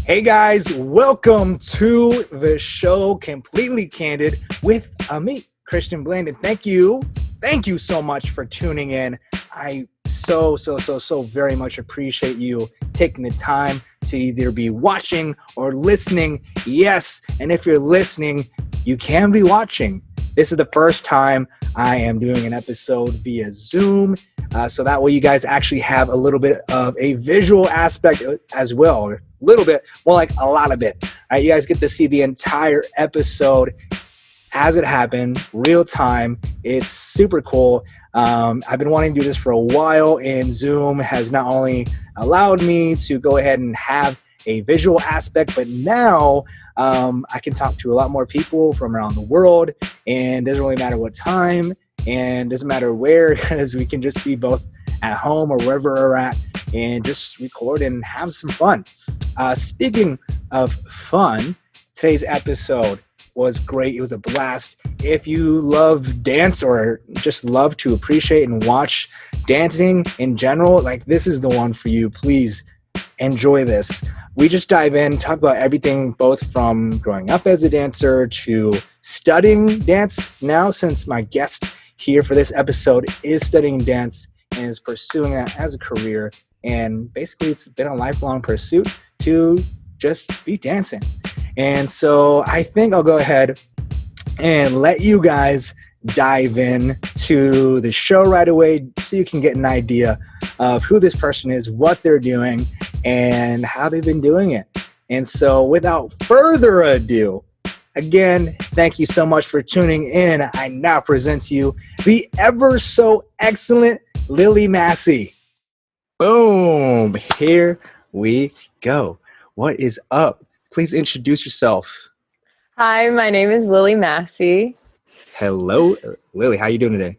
Hey guys, welcome to the show Completely Candid with me, Christian Blandin. Thank you so much for tuning in. I so very much appreciate you taking the time to either be watching or listening. Yes, and if you're listening, you can be watching. This is the first time I am doing an episode via Zoom, so that way you guys actually have a little bit of a visual aspect as well. A little bit, more like a lot of it. All right, you guys get to see the entire episode as it happened, real time. It's super cool. I've been wanting to do this for a while, and Zoom has not only allowed me to go ahead and have a visual aspect, but now I can talk to a lot more people from around the world, and it doesn't really matter what time, and doesn't matter where, because we can just be both at home or wherever we're at and just record and have some fun. Speaking of fun, today's episode was great. It was a blast. If you love dance or just love to appreciate and watch dancing in general, like, this is the one for you. Please enjoy this. We just dive in, talk about everything, both from growing up as a dancer to studying dance now, since my guest here for this episode is studying dance and is pursuing that as a career. And basically, it's been a lifelong pursuit to just be dancing. And so I think I'll go ahead and let you guys dive in to the show right away so you can get an idea of who this person is, what they're doing, and how they've been doing it. And so without further ado, again, thank you so much for tuning in. I now present to you the ever so excellent Lily Massie. Boom, here we go. What is up? Please introduce yourself. Hi, my name is Lily Massie. Hello, Lily. How you doing today?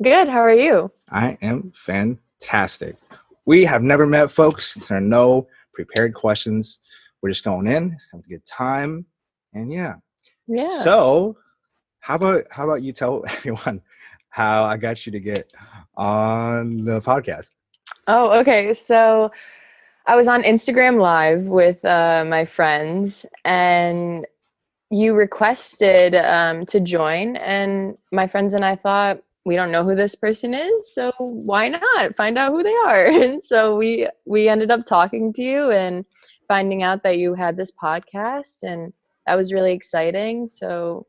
Good. How are you? I am fantastic. We have never met, folks. There are no prepared questions. We're just going in, having a good time, and yeah. So, how about you tell everyone how I got you to get on the podcast? Oh, okay. So I was on Instagram Live with my friends, and you requested to join, and my friends and I thought, we don't know who this person is, so why not find out who they are? And so we ended up talking to you and finding out that you had this podcast, and that was really exciting. So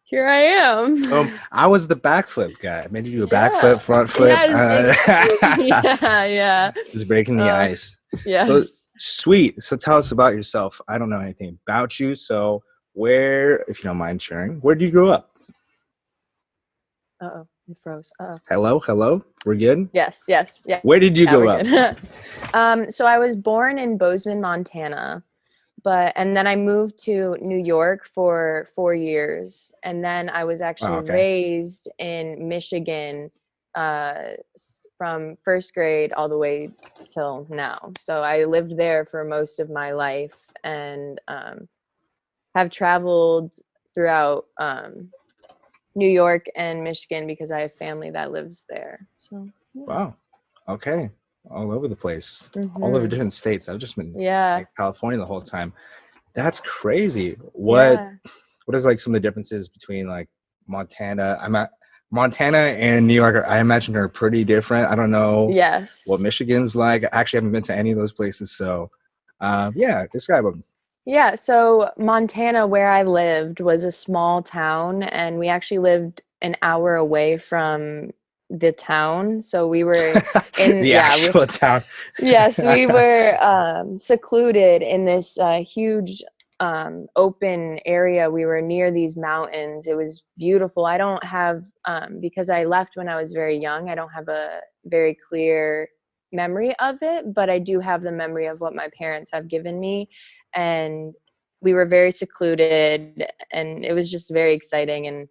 here I am. I was the backflip guy. I made you do a backflip, front flip. Yes, yeah. Just breaking the ice. Yes. So, sweet. So tell us about yourself. I don't know anything about you. So where, if you don't mind sharing, where did you grow up? Uh-oh, it froze. Hello. We're good? Yes. Yeah. Where did you grow up? So I was born in Bozeman, Montana. And then I moved to New York for 4 years. And then I was actually raised in Michigan from first grade all the way till now. So I lived there for most of my life and have traveled throughout New York and Michigan because I have family that lives there. So yeah. Wow. Okay. All over the place, all over different states. I've just been in California the whole time. That's crazy. What is like some of the differences between like Montana? Montana and New York, I imagine, are pretty different. I don't know what Michigan's like. I actually haven't been to any of those places. So describe them. Yeah, so Montana, where I lived, was a small town, and we actually lived an hour away from the town. So we were in the actual town. Yes, we were secluded in this huge open area. We were near these mountains. It was beautiful. I don't have because I left when I was very young, I don't have a very clear memory of it, but I do have the memory of what my parents have given me. And we were very secluded, and it was just very exciting and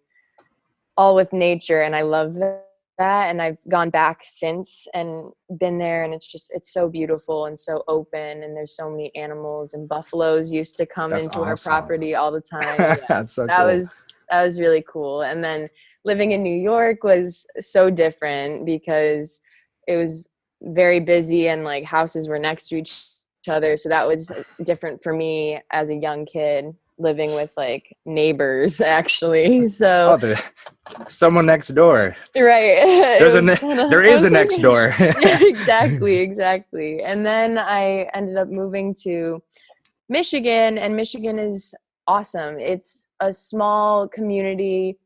all with nature, and I love that. And I've gone back since and been there, and it's so beautiful and so open, and there's so many animals, and buffaloes used to come into our property all the time. Yeah. That's so cool. That was really cool. And then living in New York was so different because it was very busy, and like houses were next to each other. So that was different for me as a young kid living with like neighbors actually. So Oh, the someone next door. right. It There's was kind of, there I is a was next like, door. yeah, exactly. And then I ended up moving to Michigan, and Michigan is awesome. It's a small community,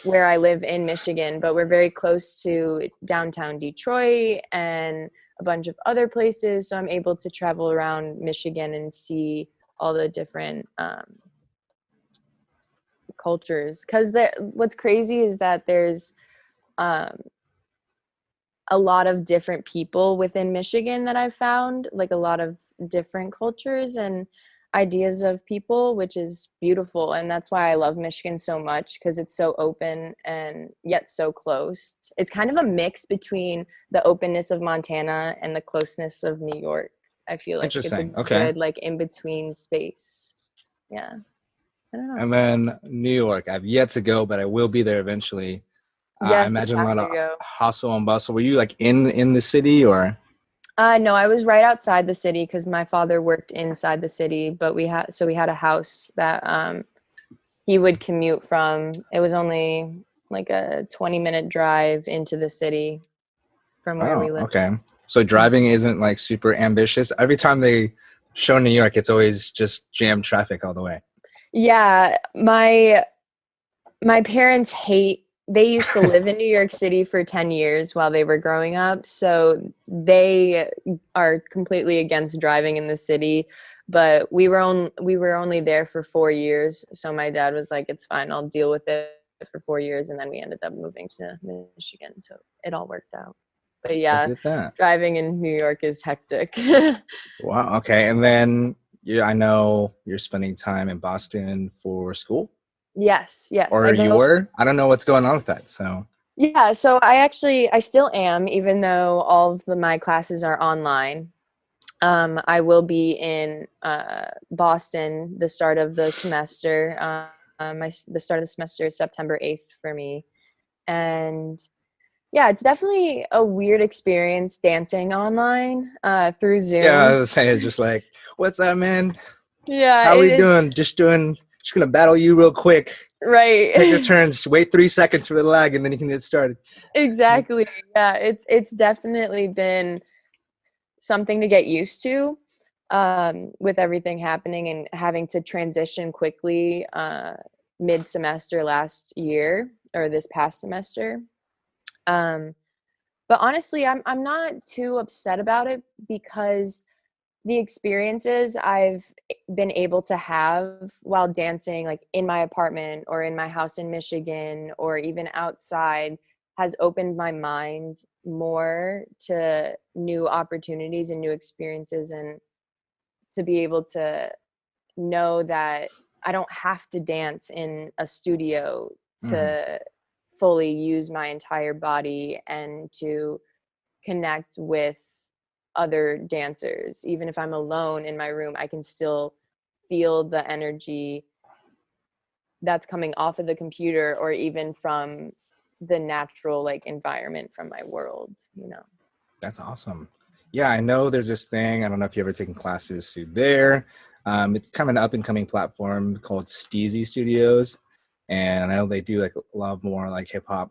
where I live in Michigan, but we're very close to downtown Detroit and a bunch of other places. So I'm able to travel around Michigan and see all the different cultures. Because what's crazy is that there's um, a lot of different people within Michigan that I've found, like a lot of different cultures and ideas of people, which is beautiful. And that's why I love Michigan so much, because it's so open and yet so close. It's kind of a mix between the openness of Montana and the closeness of New York. I feel like it's a Interesting. Okay. good like in between space. Yeah. I don't know. And then New York. I've yet to go, but I will be there eventually. I Yes, you imagine a have lot to of go. hustle and bustle. Were you like in the city or? No, I was right outside the city because my father worked inside the city, but we had a house that he would commute from. It was only like a 20-minute drive into the city from where Oh, we lived. okay. So driving isn't like super ambitious. Every time they show New York, it's always just jam traffic all the way. Yeah, my parents hate they used to live in New York City for 10 years while they were growing up, so they are completely against driving in the city. But we were only there for 4 years, so my dad was like, "It's fine, I'll deal with it for 4 years," and then we ended up moving to Michigan, so it all worked out. But Look yeah, at that. driving in New York is hectic. Wow. Okay. And then I know you're spending time in Boston for school, Yes, or I you go. were. I don't know what's going on with that. So. Yeah, so I still am, even though all of my classes are online. I will be in Boston the start of the semester. The start of the semester is September 8th for me. And yeah, it's definitely a weird experience dancing online through Yeah, I Zoom. was saying it's just like, what's up, man? Yeah, How we it's doing? Just gonna battle you real quick. Take your right. turns. Wait 3 seconds for the lag, and then you can get started. Exactly. Yeah, it's definitely been something to get used to, with everything happening and having to transition quickly mid semester last year or this past semester. Um, but honestly, I'm not too upset about it because the experiences I've been able to have while dancing, like in my apartment or in my house in Michigan or even outside, has opened my mind more to new opportunities and new experiences, and to be able to know that I don't have to dance in a studio Mhm. to fully use my entire body and to connect with other dancers. Even if I'm alone in my room, I can still feel the energy that's coming off of the computer or even from the natural like environment from my world, you know. That's awesome. Yeah, I know there's this thing. I don't know if you ever taken classes through there. It's kind of an up and coming platform called Steezy Studios, and I know they do like a lot more like hip hop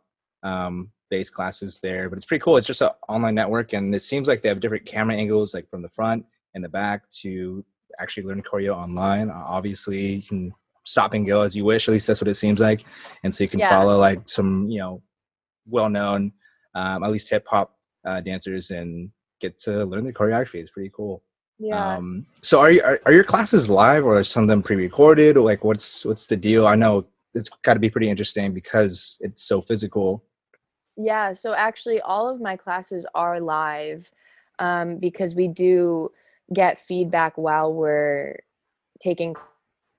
based classes there. But it's pretty cool. It's just an online network, and it seems like they have different camera angles, like from the front and the back, to actually learn choreo online. Obviously, you can stop and go as you wish. At least that's what it seems like, and so you can Yeah. follow like some well known at least hip hop dancers and get to learn the choreography. It's pretty cool. Yeah. So are your classes live or are some of them pre-recorded? Or like what's the deal? I know it's got to be pretty interesting because it's so physical. Yeah, so actually all of my classes are live, because we do get feedback while we're taking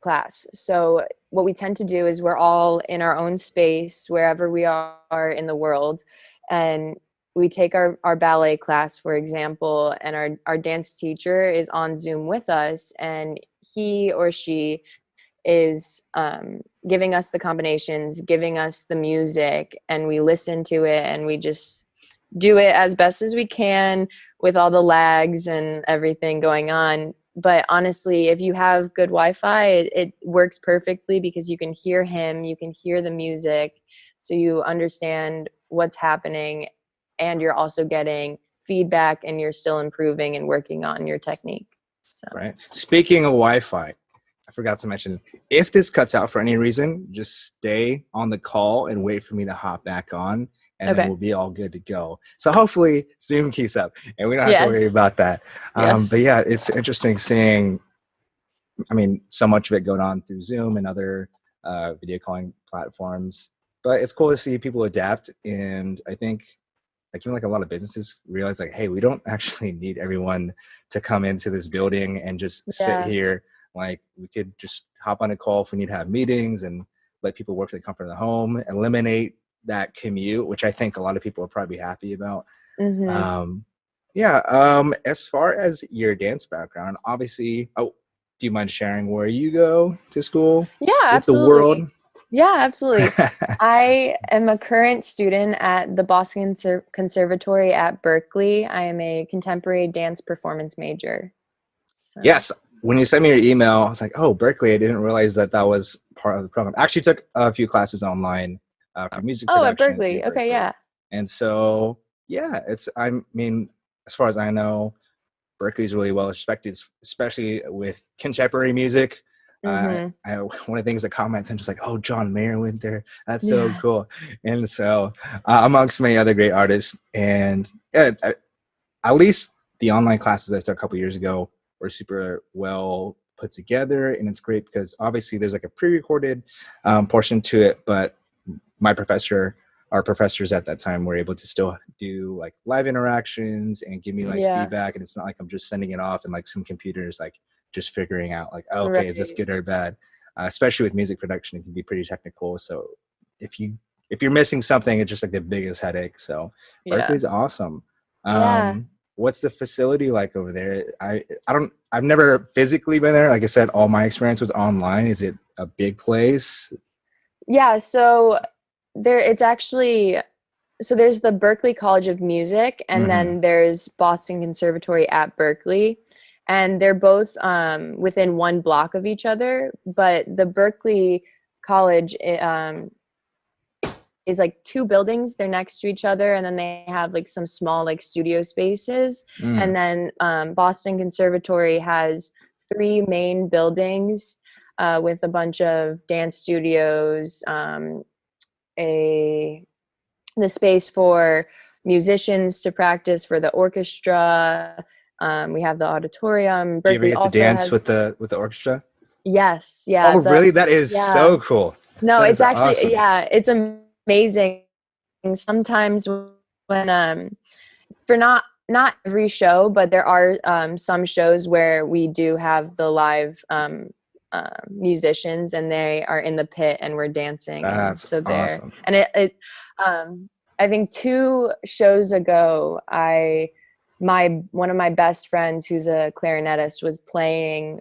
class. So what we tend to do is we're all in our own space wherever we are in the world, and we take our ballet class, for example, and our dance teacher is on Zoom with us, and he or she is giving us the combinations, giving us the music, and we listen to it and we just do it as best as we can with all the lags and everything going on. But honestly, if you have good Wi-Fi, it works perfectly because you can hear him, you can hear the music, so you understand what's happening, and you're also getting feedback, and you're still improving and working on your technique. So Right. Speaking of Wi-Fi, I forgot to mention, if this cuts out for any reason, just stay on the call and wait for me to hop back on, and then okay. we'll be all good to go. So hopefully Zoom keeps up and we don't have to worry Yes. about that. But Yes. yeah, it's interesting seeing, I mean, so much of it going on through Zoom and other video calling platforms. But it's cool to see people adapt. And I think like even like a lot of businesses realize like, hey, we don't actually need everyone to come into this building and just sit Yeah. here. Like we could just hop on a call if we need to have meetings and let people work in the comfort of the home, eliminate that commute, which I think a lot of people are probably happy about. Mm-hmm. As far as your dance background, obviously, oh, do you mind sharing where you go to school Yeah, with the world? absolutely. Yeah, absolutely. I am a current student at the Boston Conservatory at Berkeley. I am a contemporary dance performance major. So, Yes. When you sent me your email, I was like, oh, Berkeley. I didn't realize that that was part of the program. I actually took a few classes online for music oh, at production through Berkeley. Okay, Berkeley. yeah. And so, yeah, I mean, as far as I know, Berkeley's really well respected, especially with contemporary music. Mm-hmm. One of the things that caught my attention is like, oh, John Mayer went there. That's so Yeah. cool. And so, amongst many other great artists, and yeah, at least the online classes I took a couple years ago were super well put together, and it's great because obviously there's like a pre-recorded portion to it, but my professor, our professors at that time were able to still do like live interactions and give me like Yeah. feedback, and it's not like I'm just sending it off and like some computers like just figuring out like, oh, okay, is this Right. good or bad? Especially with music production, it can be pretty technical. So if you if you're missing something, it's just like the biggest headache. So Yeah. Berkeley's awesome. Yeah. What's the facility like over there? I've never physically been there. Like I said, all my experience was online. Is it a big place? Yeah. So it's actually, so there's the Berklee College of Music, and Mm-hmm. then there's Boston Conservatory at Berkeley, and they're both within one block of each other. But the Berkeley College is like two buildings. They're next to each other, and then they have like some small like studio spaces. Mm. And then Boston Conservatory has three main buildings with a bunch of dance studios, a the space for musicians to practice for the orchestra. We have the auditorium. Do you ever Berkeley get to also dance has, with the orchestra? yes, yeah, Oh, really? That is yeah. so cool. No, That is it's actually, awesome. yeah, it's amazing. Sometimes when for not every show, but there are some shows where we do have the live musicians, and they are in the pit and we're dancing, and That's so there. awesome. And it I think 2 shows ago, my one of my best friends who's a clarinetist was playing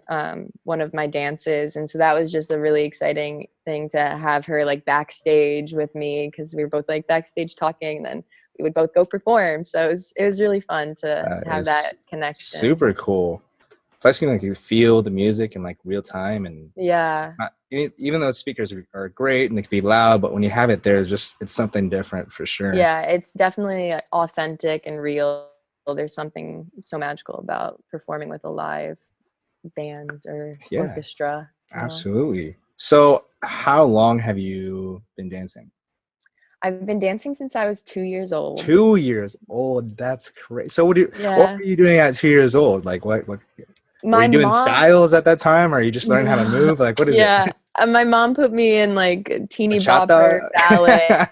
one of my dances, and so that was just a really exciting thing to have her like backstage with me, because we were both like backstage talking, and then we would both go perform. So it was really fun to That have is that connection. super cool. Plus, you can like feel the music in like real time, and Yeah. it's not even though speakers are great and they can be loud, but when you have it there, it's something different for sure. Yeah, it's definitely authentic and real. There's something so magical about performing with a live band or Yeah, orchestra. Yeah. absolutely. So, how long have you been dancing? I've been dancing since I was 2 years old. 2 years old. That's crazy. So, what Yeah. were you doing at 2 years old? Like, what were My you doing mom, styles at that time? Or are you just learning how to no, move? Like, what is it? yeah. My mom put me in like teeny Bachata? bopper ballet.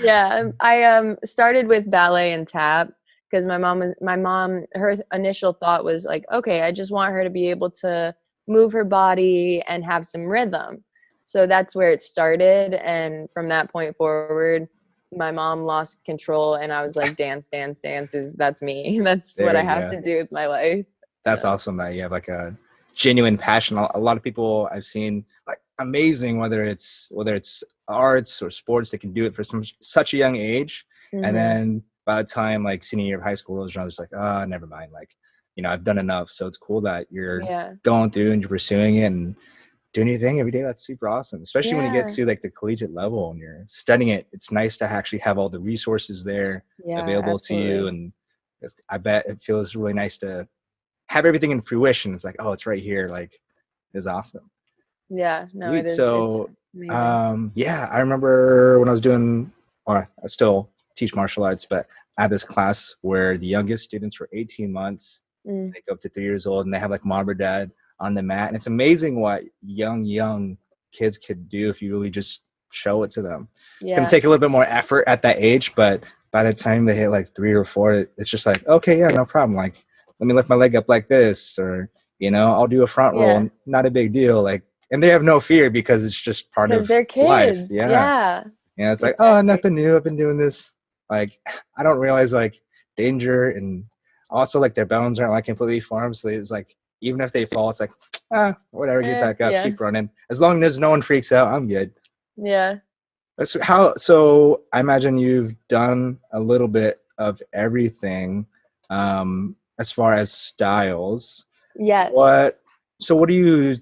Yeah, I started with ballet and tap because my mom, her initial thought was like, okay, I just want her to be able to move her body and have some rhythm. So that's where it started, and from that point forward, my mom lost control, and I was like, dance, dance, dance is that's me. That's what There I you have go. to do with my life. That's So awesome that you have like a genuine passion. A lot of people I've seen like amazing, whether it's arts or sports, they can do it for such a young age. And Mm-hmm. then by the time like senior year of high school rolls around, it's like, oh, never mind. Like, I've done enough. So it's cool that you're Yeah. going through and you're pursuing it and doing your thing every day. That's super awesome, especially when you get Yeah. to like the collegiate level and you're studying it. It's nice to actually have all the resources there Yeah, available to you. absolutely. And I bet it feels really nice to have everything in fruition. It's like, oh, it's right here. Like, it's awesome. Yeah, no, it Sweet. is. It's So, amazing. yeah, I remember when I was doing, or I still teach martial arts, but I had this class where the youngest students were 18 months. Mm. They go up to 3 years old and they have like mom or dad on the mat. And it's amazing what young kids could do if you really just show it to them. It's going to Yeah. take a little bit more effort at that age, but by the time they hit like 3 or 4, it's just like, okay, yeah, no problem. Like, let me lift my leg up like this, or, I'll do a front roll. Yeah. Not a big deal. Like, and they have no fear because it's just part Because of they're life. kids. Yeah. Yeah. Yeah. It's like, oh, Exactly. nothing new. I've been doing this. Like, I don't realize like danger, and also like their bones aren't like completely formed. So it's like, even if they fall, it's like, whatever, get back up, Yeah. keep running. As long as no one freaks out, I'm good. Yeah. So I imagine you've done a little bit of everything, as far as styles. Yes. What are you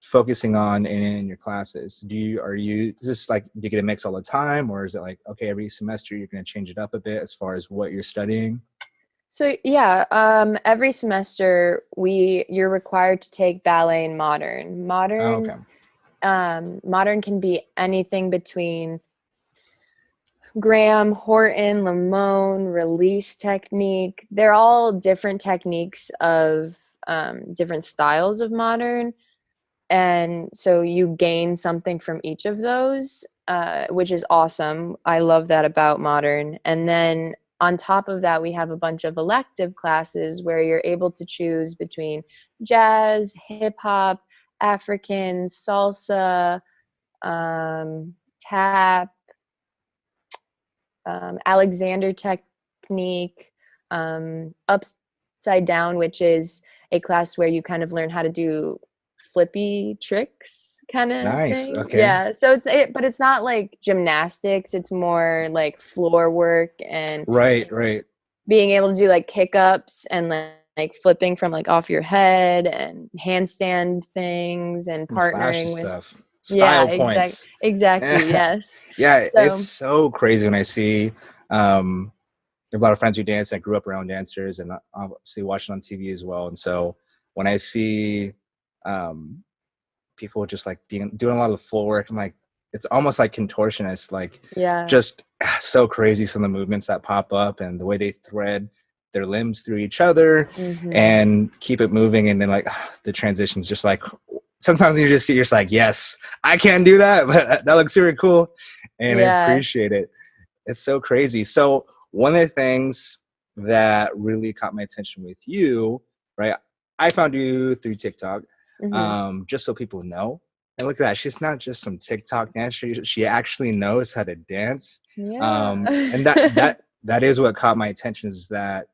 focusing on in your classes? Is this like, do you get a mix all the time, or is it like, okay, every semester you're going to change it up a bit as far as what you're studying? So yeah, every semester you're required to take ballet and modern. Oh, okay. Modern can be anything between Graham, Horton, Lamone, release technique. They're all different techniques of different styles of modern. And so you gain something from each of those, which is awesome. I love that about modern. And then on top of that, we have a bunch of elective classes where you're able to choose between jazz, hip hop, African, salsa, tap, Alexander technique, upside down, which is a class where you kind of learn how to do flippy tricks kind of Nice. thing. Okay. Yeah. So but it's not like gymnastics. It's more like floor work and Right. being able to do like kick ups and like flipping from like off your head and handstand things and And flashy partnering with, stuff. yeah, Style points. exactly. Yes. Yeah, it's So, so crazy when I see I have a lot of friends who dance. I grew up around dancers and obviously watching on TV as well. And so when I see um, people just like doing a lot of the floor work, I'm like, it's almost like contortionist, like yeah. just so crazy, some of the movements that pop up and the way they thread their limbs through each other Mm-hmm. and keep it moving. And then like the transitions, just like sometimes you just see, you're just like, yes, I can do that, but that looks super cool. And I Yeah. appreciate it. It's so crazy. So one of the things that really caught my attention with you, right? I found you through TikTok, Mm-hmm. just so people know. And look at that. She's not just some TikTok dancer. She actually knows how to dance. Yeah. And that is what caught my attention, is that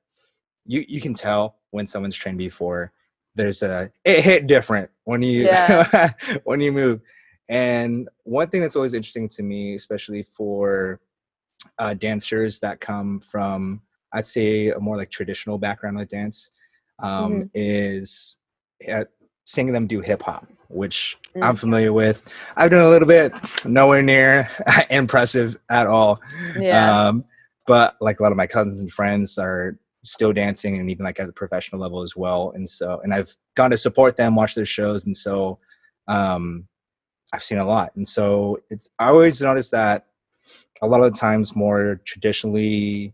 you can tell when someone's trained before. It hit different when you Yeah. when you move. And one thing that's always interesting to me, especially for dancers that come from, I'd say, a more like traditional background with dance, Mm-hmm. is seeing them do hip hop, which I'm Mm. familiar with. I've done a little bit, nowhere near impressive at all. Yeah. Um, but like a lot of my cousins and friends are still dancing, and even like at the professional level as well. And I've gone to support them, watch their shows. And so I've seen a lot. And so I always noticed that a lot of the times more traditionally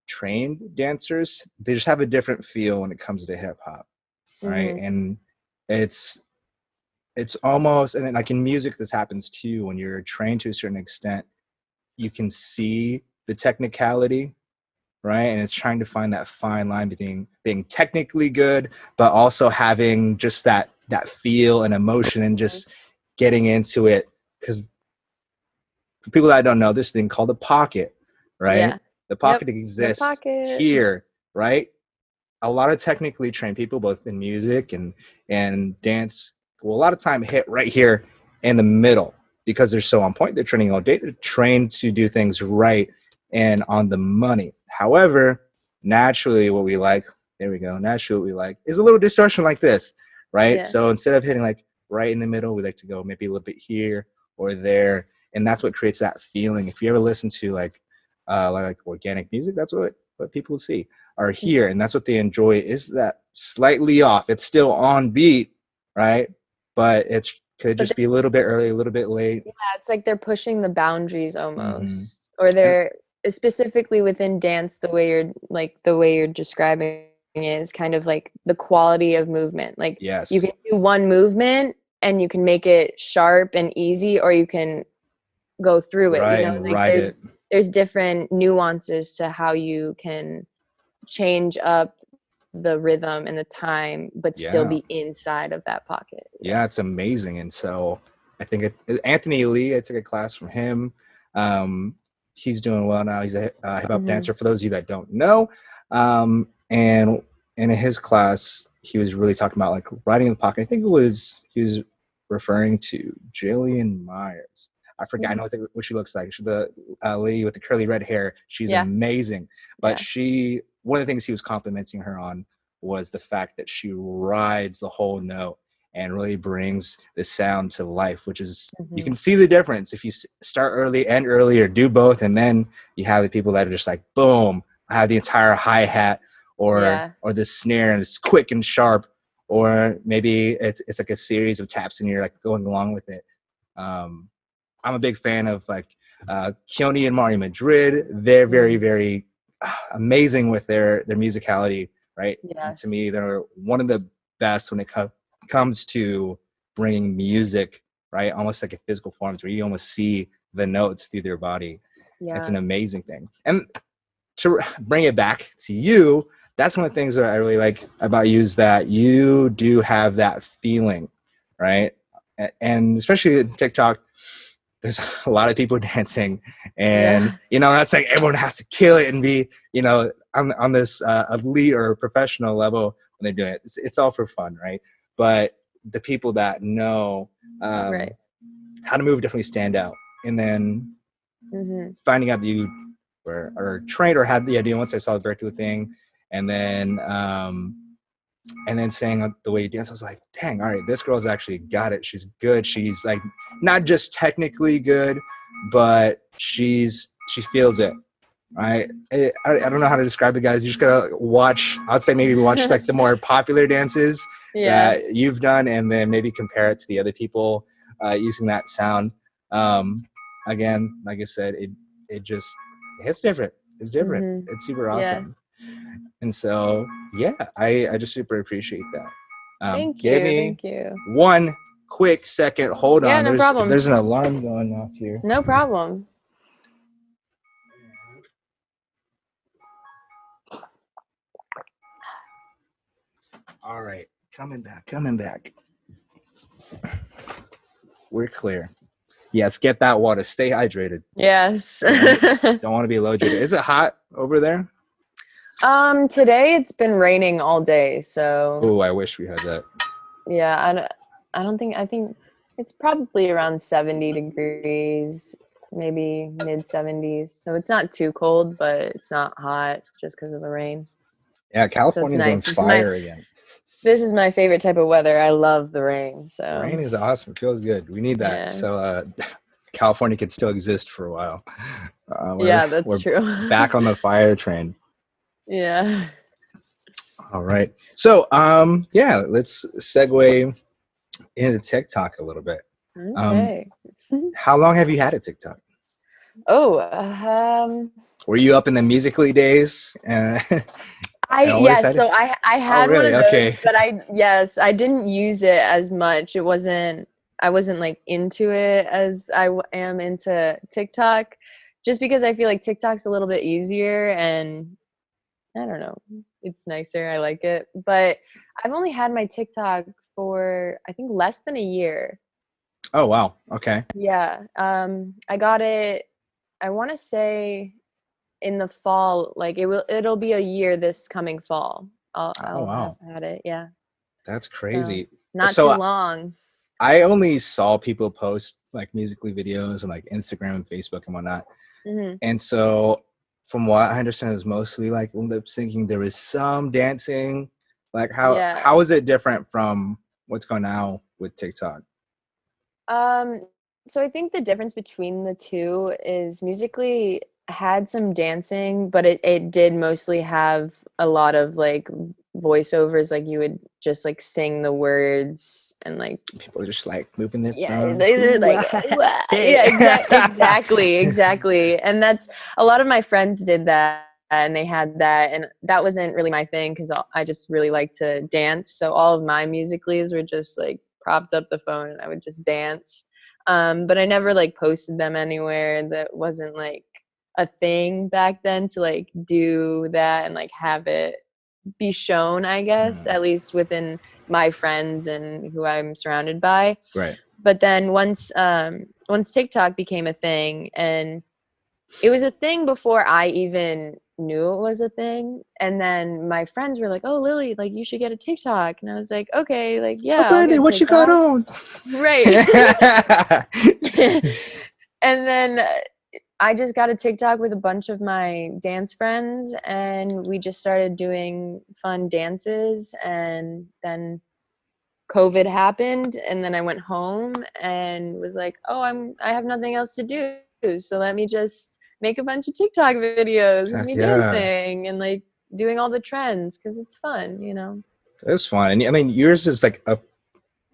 trained dancers, they just have a different feel when it comes to hip hop, right? Mm-hmm. And it's almost, and then like in music, this happens too. When you're trained to a certain extent, you can see the technicality, right? And it's trying to find that fine line between being technically good, but also having just that feel and emotion and just getting into it. Because for people that don't know, this thing called the pocket, right? Yeah. The Yep. pocket The exists pocket. here, right? A lot of technically trained people, both in music and dance, will a lot of time hit right here in the middle because they're so on point. They're training all day. They're trained to do things right. and on the money. However, naturally what we like, there we go, naturally what we like is a little distortion like this, right? Yeah. So instead of hitting like right in the middle, we like to go maybe a little bit here or there, and that's what creates that feeling. If you ever listen to like organic music, that's what people see or hear, and that's what they enjoy, is that slightly off. It's still on beat, right? But it could just be a little bit early, a little bit late. Yeah, it's like they're pushing the boundaries Mm-hmm. almost, or they're specifically within dance. The way you're describing it is kind of like the quality of movement. Like you Yes. can do one movement and you can make it sharp and easy, or you can go through it. You Right, know, and like ride it. there's different nuances to how you can change up the rhythm and the time, but still Yeah. be inside of that pocket. Yeah, it's amazing. And so I think Anthony Lee, I took a class from him. He's doing well now. He's a hip hop dancer, for those of you that don't know. And in his class, he was really talking about like riding in the pocket. I think he was referring to Jillian Myers. I forget. I know what she looks like. She's the lady with the curly red hair. She's amazing. But one of the things he was complimenting her on was the fact that she rides the whole note and really brings the sound to life, which is, you can see the difference if you start early, end early, or do both. And then you have the people that are just like, boom, I have the entire hi-hat or the snare, and it's quick and sharp, or maybe it's like a series of taps and you're like going along with it. I'm a big fan of like Keone and Mario Madrid. They're very, very amazing with their musicality, right? Yes. And to me, they're one of the best when it comes to bringing music, right? Almost like a physical form, where you almost see the notes through their body. Yeah. It's an amazing thing. And to bring it back to you, that's one of the things that I really like about you, is that you do have that feeling, right? And especially in TikTok, there's a lot of people dancing, and you know, that's like everyone has to kill it and be, you know, on this elite or professional level when they're doing it. It's all for fun, right? But the people that know how to move definitely stand out. And then finding out that you were trained or had the idea once I saw the vertical thing, and then saying the way you dance, I was like, dang, all right, this girl's actually got it. She's good. She's like not just technically good, but she feels it. Right? I don't know how to describe it, guys. You just gotta watch. I'd say maybe watch like the more popular dances that you've done, and then maybe compare it to the other people using that sound. Again, like I said, it's different. It's different. It's super awesome. And so, I just super appreciate that. Thank you. One quick second. Hold on. No problem. There's an alarm going off here. No problem. All right. Coming back. We're clear. Yes, get that water. Stay hydrated. Yes. Don't want to be low hydrated. Is it hot over there? Today it's been raining all day, so. Oh, I wish we had that. Yeah, I think it's probably around 70 degrees, maybe mid 70s. So it's not too cold, but it's not hot just because of the rain. Yeah, California's on fire again. This is my favorite type of weather. I love the rain. So rain is awesome. It feels good. We need that. Yeah. So California could still exist for a while. That's true. Back on the fire train. Yeah. All right. So let's segue into TikTok a little bit. Okay. How long have you had a TikTok? Were you up in the Musical.ly days? I had one of those, but I didn't use it as much. I wasn't like into it as I am into TikTok, just because I feel like TikTok's a little bit easier, and I don't know, it's nicer. I like it, but I've only had my TikTok for I think less than a year. Oh wow. Okay. Yeah. I got it, I want to say in the fall, like it'll be a year this coming fall. I'll have had it. Yeah. That's crazy. Not too long. I only saw people post like Musical.ly videos and like Instagram and Facebook and whatnot. And so from what I understand, is mostly like lip syncing. There is some dancing. Like Yeah. how is it different from what's going now with TikTok? Um, so I think the difference between the two is musically had some dancing, but it did mostly have a lot of like voiceovers, like you would just like sing the words and like People are just like moving their yeah, phone. they're Ooh, like ah, yeah, hey. exactly. And that's a lot of my friends did that and they had that and that wasn't really my thing because I just really like to dance. So all of my musicallys were just like propped up the phone and I would just dance. But I never like posted them anywhere. That wasn't like a thing back then to like do that and like have it be shown, I guess, Mm, at least within my friends and who I'm surrounded by. right. But then once TikTok became a thing, and it was a thing before I even knew it was a thing. And then my friends were like, "Oh, Lily, like you should get a TikTok." And I was like, "Okay, like Oh, yeah, I'll get Blandin, a what you got TikTok." on? Right. And then I just got a TikTok with a bunch of my dance friends and we just started doing fun dances and then COVID happened and then I went home and was like, "Oh, I have nothing else to do. So let me just make a bunch of TikTok videos of Heck me yeah. dancing and like doing all the trends cuz it's fun, you know." It was fun. And I mean, yours is like a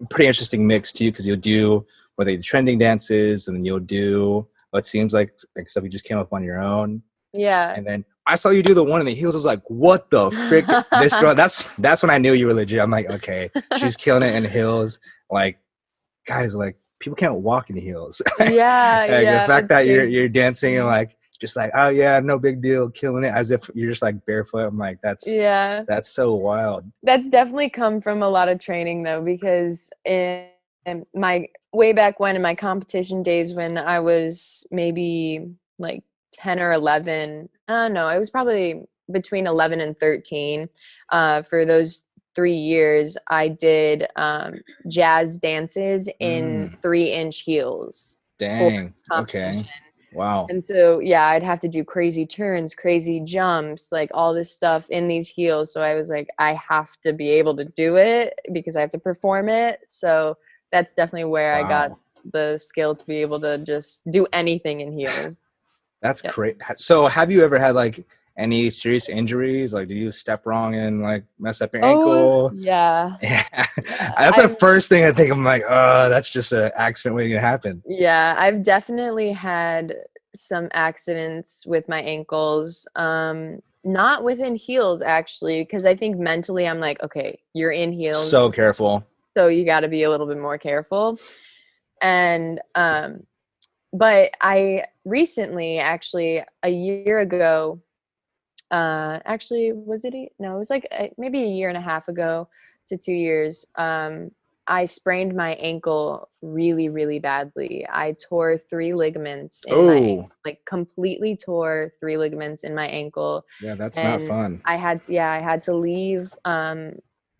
pretty interesting mix too, because you'll do whether the trending dances and then you'll do what seems like stuff you just came up on your own. Yeah. And then I saw you do the one in the heels. I was like, what the frick? This girl, that's when I knew you were legit. I'm like, okay, she's killing it in heels. Like, guys, like people can't walk in heels. Like Yeah, the yeah, fact it's that you're dancing and crazy. like just like, oh yeah, no big deal, killing it as if you're just like barefoot. I'm like, Yeah. that's so wild. That's definitely come from a lot of training though, because in my way back when in my competition days when I was maybe like 10 or 11, no, it was probably between 11 and 13. For those 3 years, I did jazz dances in Mm, 3-inch heels for dang. competition. Okay. Wow. And so, yeah, I'd have to do crazy turns, crazy jumps, like all this stuff in these heels. So I was like, I have to be able to do it because I have to perform it. So that's definitely where I got Wow. the skill to be able to just do anything in heels. That's Yeah. great. So have you ever had like any serious injuries? Like, did you step wrong and like mess up your Oh, ankle? yeah. Yeah. Yeah. That's the first thing I think. I'm like, oh, that's just an accident waiting to happen. I've definitely had some accidents with my ankles. Not within heels actually, because I think mentally I'm like, okay, you're in So heels, careful. so you got to be a little bit more careful. And but I recently, actually a year ago, actually was it no, it was like maybe a year and a half ago to 2 years. I sprained my ankle really, really badly. I tore 3 ligaments in my Oh, like completely tore 3 ligaments in my ankle, yeah, that's not and fun. I had to leave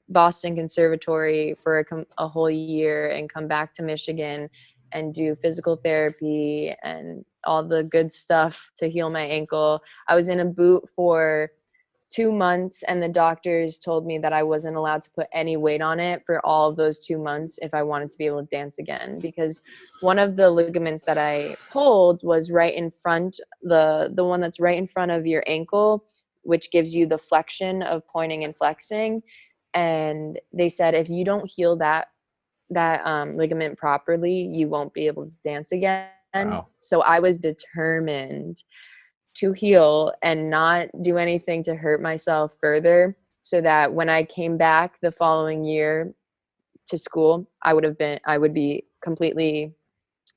Boston Conservatory for a whole year and come back to Michigan and do physical therapy and all the good stuff to heal my ankle. I was in a boot for 2 months and the doctors told me that I wasn't allowed to put any weight on it for all of those 2 months if I wanted to be able to dance again, because one of the ligaments that I pulled was right in front, the one that's right in front of your ankle, which gives you the flexion of pointing and flexing. And they said if you don't heal that ligament properly, you won't be able to dance again. Wow. So I was determined to heal and not do anything to hurt myself further, so that when I came back the following year to school, I would be completely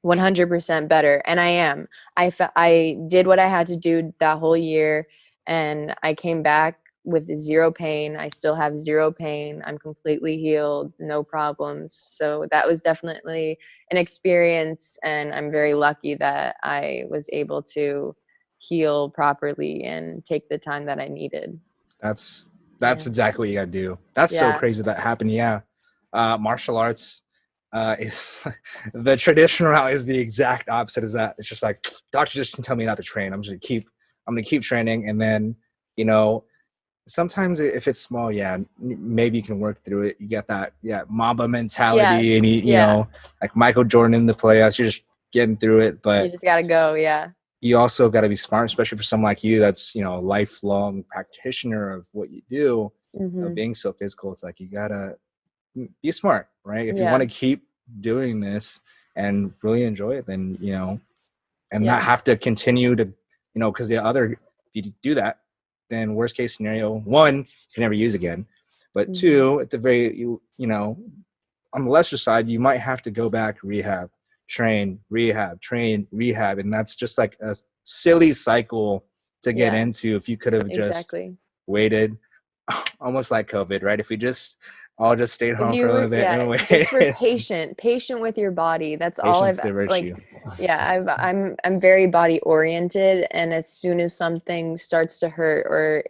100% better. And I am. I did what I had to do that whole year and I came back with zero pain. I still have zero pain. I'm completely healed, no problems. So that was definitely an experience and I'm very lucky that I was able to heal properly and take the time that I needed. That's Yeah. exactly what you gotta do. That's so Yeah. crazy that happened. Yeah. Martial arts is the traditional route is the exact opposite as that. It's just like doctor just can tell me not to train. I'm going to keep training. And then, you know, sometimes if it's small, yeah, maybe you can work through it. You get that, yeah, Mamba mentality, and Yes. you know, like Michael Jordan in the playoffs, you're just getting through it. You But just gotta go. Yeah. you also got to be smart, especially for someone like you that's, you know, a lifelong practitioner of what you do. You know, Hmm. being so physical, it's like you gotta be smart, right? If you want Yeah. to keep doing this and really enjoy it, then, you know, and not Yeah. have to continue to, you know, because the other, if you do that, then worst case scenario, one, you can never use again. But Hmm. two, at the very, you know, on the lesser side, you might have to go back, rehab, train, rehab. And that's just like a silly cycle to get Yeah. into if you could have just Exactly. waited, almost like COVID, right? If we just all just stayed If home for you a were, little bit yeah, and just were waited. patient with your body. That's all Patience I've the like, virtue. yeah, I'm very body oriented. And as soon as something starts to hurt or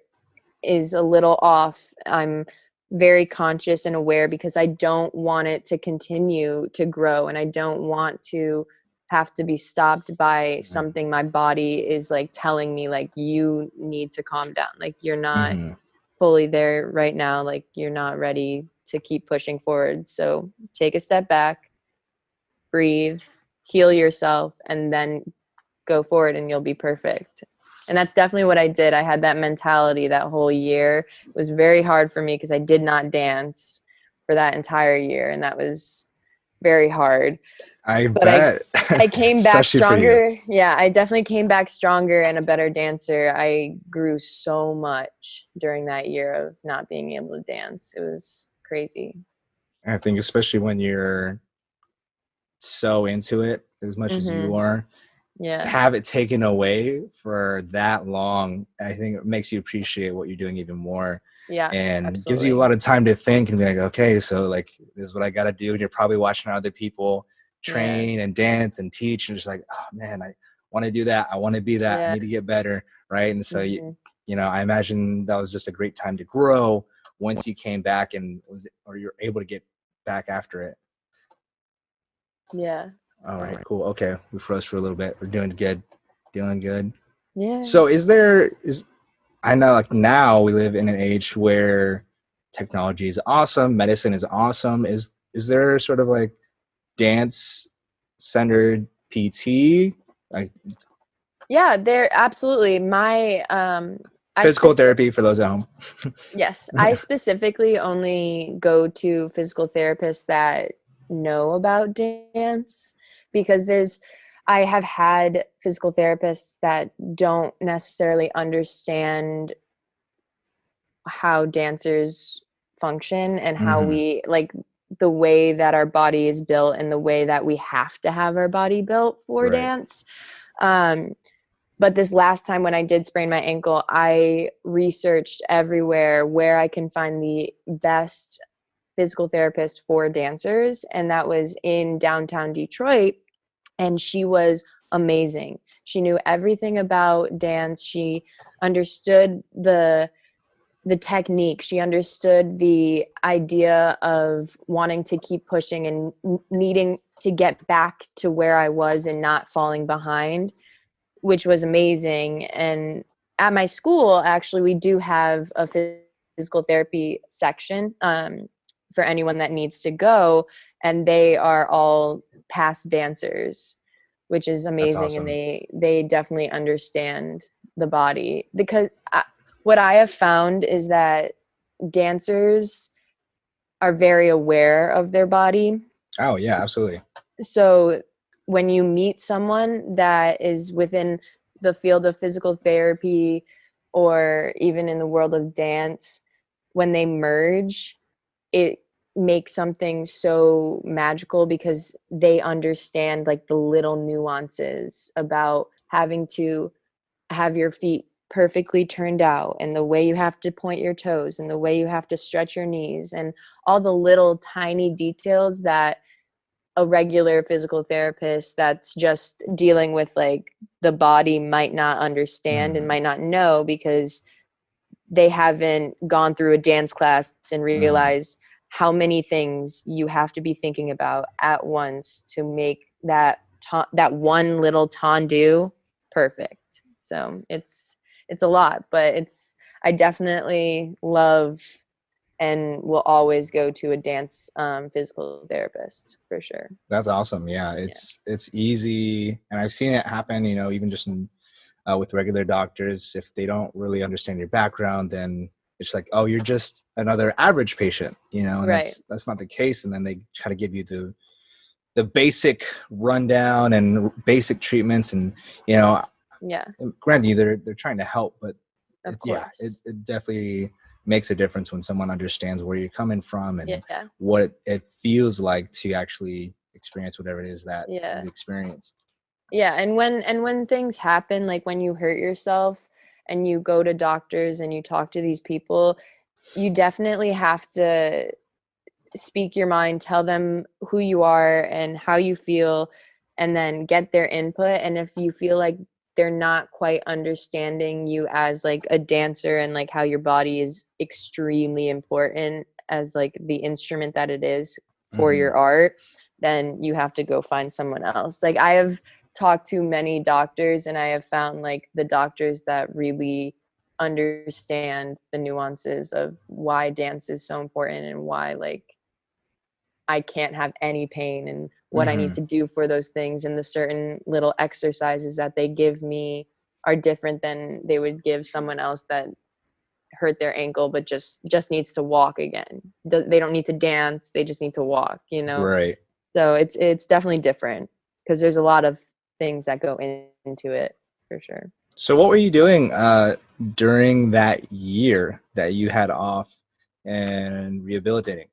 is a little off, I'm very conscious and aware because I don't want it to continue to grow and I don't want to have to be stopped by something my body is like telling me like you need to calm down. Like you're not Mm-hmm. fully there right now, like you're not ready to keep pushing forward. So take a step back, breathe, heal yourself, and then go forward and you'll be perfect. And that's definitely what I did. I had that mentality that whole year. It was very hard for me because I did not dance for that entire year, and that was very hard. I But I bet. I came back Especially for you. stronger. Yeah, I definitely came back stronger and a better dancer. I grew so much during that year of not being able to dance. It was crazy. I think especially when you're so into it as much as you Mhm. are, to Yeah. have it taken away for that long, I think it makes you appreciate what you're doing even more, Yeah, and gives you a absolutely. lot of time to think and be like, okay, so like this is what I got to do. And you're probably watching other people Yeah. train and dance and teach, and just like, oh man, I want to do that. I want to be that. I Yeah. need to get better, right? And so Mhm. you know, I imagine that was just a great time to grow once you came back and was or you're able to get back after it. Yeah. All right, cool. Okay, we froze for a little bit. We're doing good, doing good. Yeah. So, is I know like now we live in an age where technology is awesome, medicine is awesome. Is there sort of like dance centered PT, like Yeah, there absolutely. My I physical specific therapy for those at home? yes, I specifically only go to physical therapists that know about dance because I have had physical therapists that don't necessarily understand how dancers function and how Mm-hmm. we like the way that our body is built and the way that we have to have our body built for Right. dance. Um, but this last time when I did sprain my ankle, I researched everywhere where I can find the best physical therapist for dancers, and that was in downtown Detroit. And she was amazing. She knew everything about dance. She understood the technique. She understood the idea of wanting to keep pushing and needing to get back to where I was and not falling behind, which was amazing. And at my school, actually, we do have a physical therapy section for anyone that needs to go, and they are all past dancers, which is That's amazing. And awesome. they definitely understand the body because what I have found is that dancers are very aware of their body. Oh yeah, absolutely. So when you meet someone that is within the field of physical therapy or even in the world of dance, when they merge, it makes something so magical because they understand like the little nuances about having to have your feet perfectly turned out and the way you have to point your toes and the way you have to stretch your knees and all the little tiny details that a regular physical therapist that's just dealing with like the body might not understand and Mm-hmm. might not know because they haven't gone through a dance class and Mm-hmm. realized how many things you have to be thinking about at once to make that one little tendu perfect. So it's a lot, but I definitely love and will always go to a dance physical therapist for sure. That's awesome. Yeah, it's easy, and I've seen it happen. Even just with regular doctors, if they don't really understand your background, then it's like, oh, you're just another average patient, and Right. that's not the case. And then they try to give you the basic rundown and basic treatments, and Yeah. granted, they're trying to help, but Of it course. definitely makes a difference when someone understands where you're coming from and Yeah. what it feels like to actually experience whatever it is that Yeah. you've experienced. Yeah, and when things happen, like when you hurt yourself and you go to doctors and you talk to these people, you definitely have to speak your mind, tell them who you are and how you feel, and then get their input. And if you feel like they're not quite understanding you as like a dancer and like how your body is extremely important as like the instrument that it is for Mm-hmm. your art, then you have to go find someone else. Like I have talked to many doctors and I have found like the doctors that really understand the nuances of why dance is so important and why like I can't have any pain and what I need Mm-hmm. to do for those things, and the certain little exercises that they give me are different than they would give someone else that hurt their ankle but just needs to walk again. They don't need to dance, they just need to walk, Right. so it's definitely different because there's a lot of things that go into it for sure. So what were you doing during that year that you had off and rehabilitating?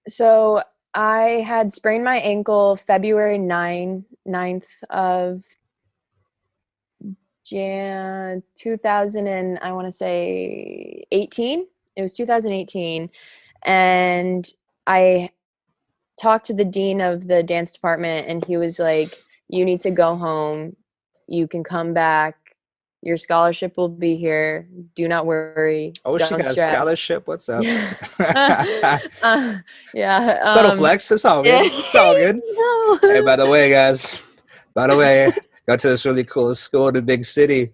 So I had sprained my ankle February 9th of 2000 and I want to say 18. It was 2018, and I talked to the dean of the dance department, and he was like, "You need to go home. You can come back. Your scholarship will be here. Do not worry. Oh, she Don't got a stress." scholarship. What's up? Yeah. Yeah. Subtle flex. It's all good. Yeah. It's all good. Hey, by No. the way, guys. By the way, go to this really cool school in the big city.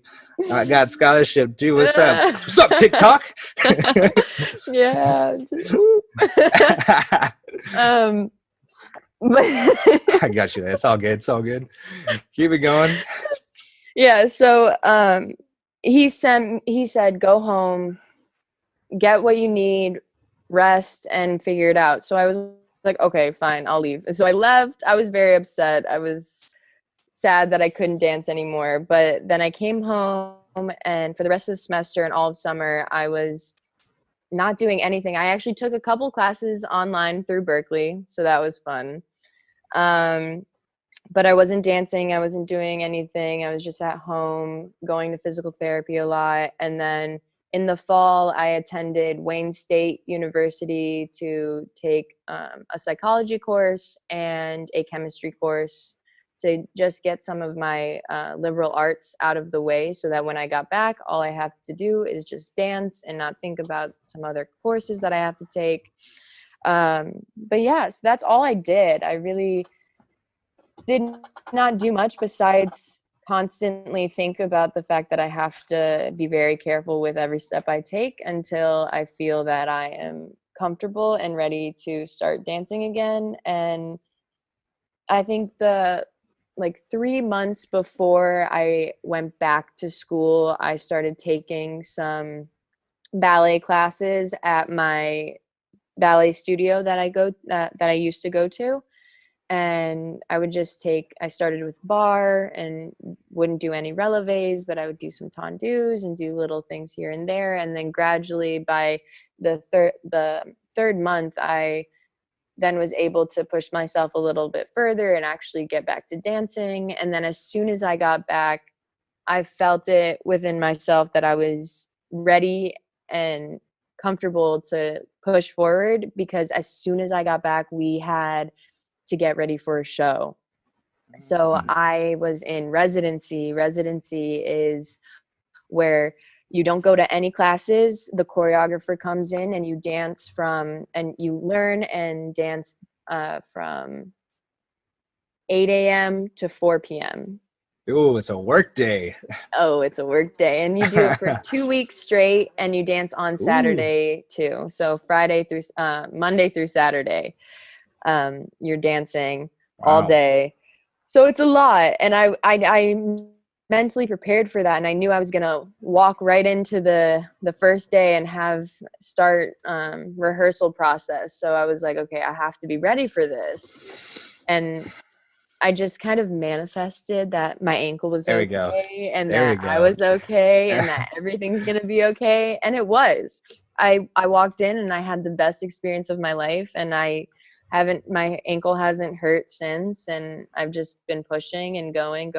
I got scholarship. Dude, what's up? What's up, TikTok? Yeah. um, but I got you. It's all good. It's all good. Keep it going. yeah. So he said, "Go home, get what you need, rest, and figure it out." So I was like, "Okay, fine, I'll leave." So I left. I was very upset. I was sad that I couldn't dance anymore. But then I came home, and for the rest of the semester and all of summer, I was not doing anything. I actually took a couple classes online through Berkeley, so that was fun. Um, but I wasn't dancing. I wasn't doing anything. I was just at home, going to physical therapy a lot. And then in the fall, I attended Wayne State University to take a psychology course and a chemistry course to just get some of my liberal arts out of the way so that when I got back, all I have to do is just dance and not think about some other courses that I have to take. But yeah, so that's all I did. I really did not do much besides constantly think about the fact that I have to be very careful with every step I take until I feel that I am comfortable and ready to start dancing again. And I think the like 3 months before I went back to school, I started taking some ballet classes at my ballet studio that I used to go to. And I started with bar and wouldn't do any releves, but I would do some tendus and do little things here and there. And then gradually by the third month, I then was able to push myself a little bit further and actually get back to dancing. And then as soon as I got back, I felt it within myself that I was ready and comfortable to push forward, because as soon as I got back, we had to get ready for a show. So I was in residency. Residency is where you don't go to any classes. The choreographer comes in and you learn and dance from 8 a.m. to 4 p.m. Ooh, it's a work day. Oh, it's a work day. And you do it for 2 weeks straight, and you dance on Ooh, Saturday too. So Friday through Monday through Saturday, you're dancing all wow. day. So it's a lot. And I mentally prepared for that, and I knew I was gonna walk right into the first day and have start rehearsal process. So I was like, okay, I have to be ready for this. And I just kind of manifested that my ankle was There we go. okay, and There that we I go. was okay, and that everything's gonna be okay, and it was. I walked in and I had the best experience of my life, and my ankle hasn't hurt since, and I've just been pushing and going,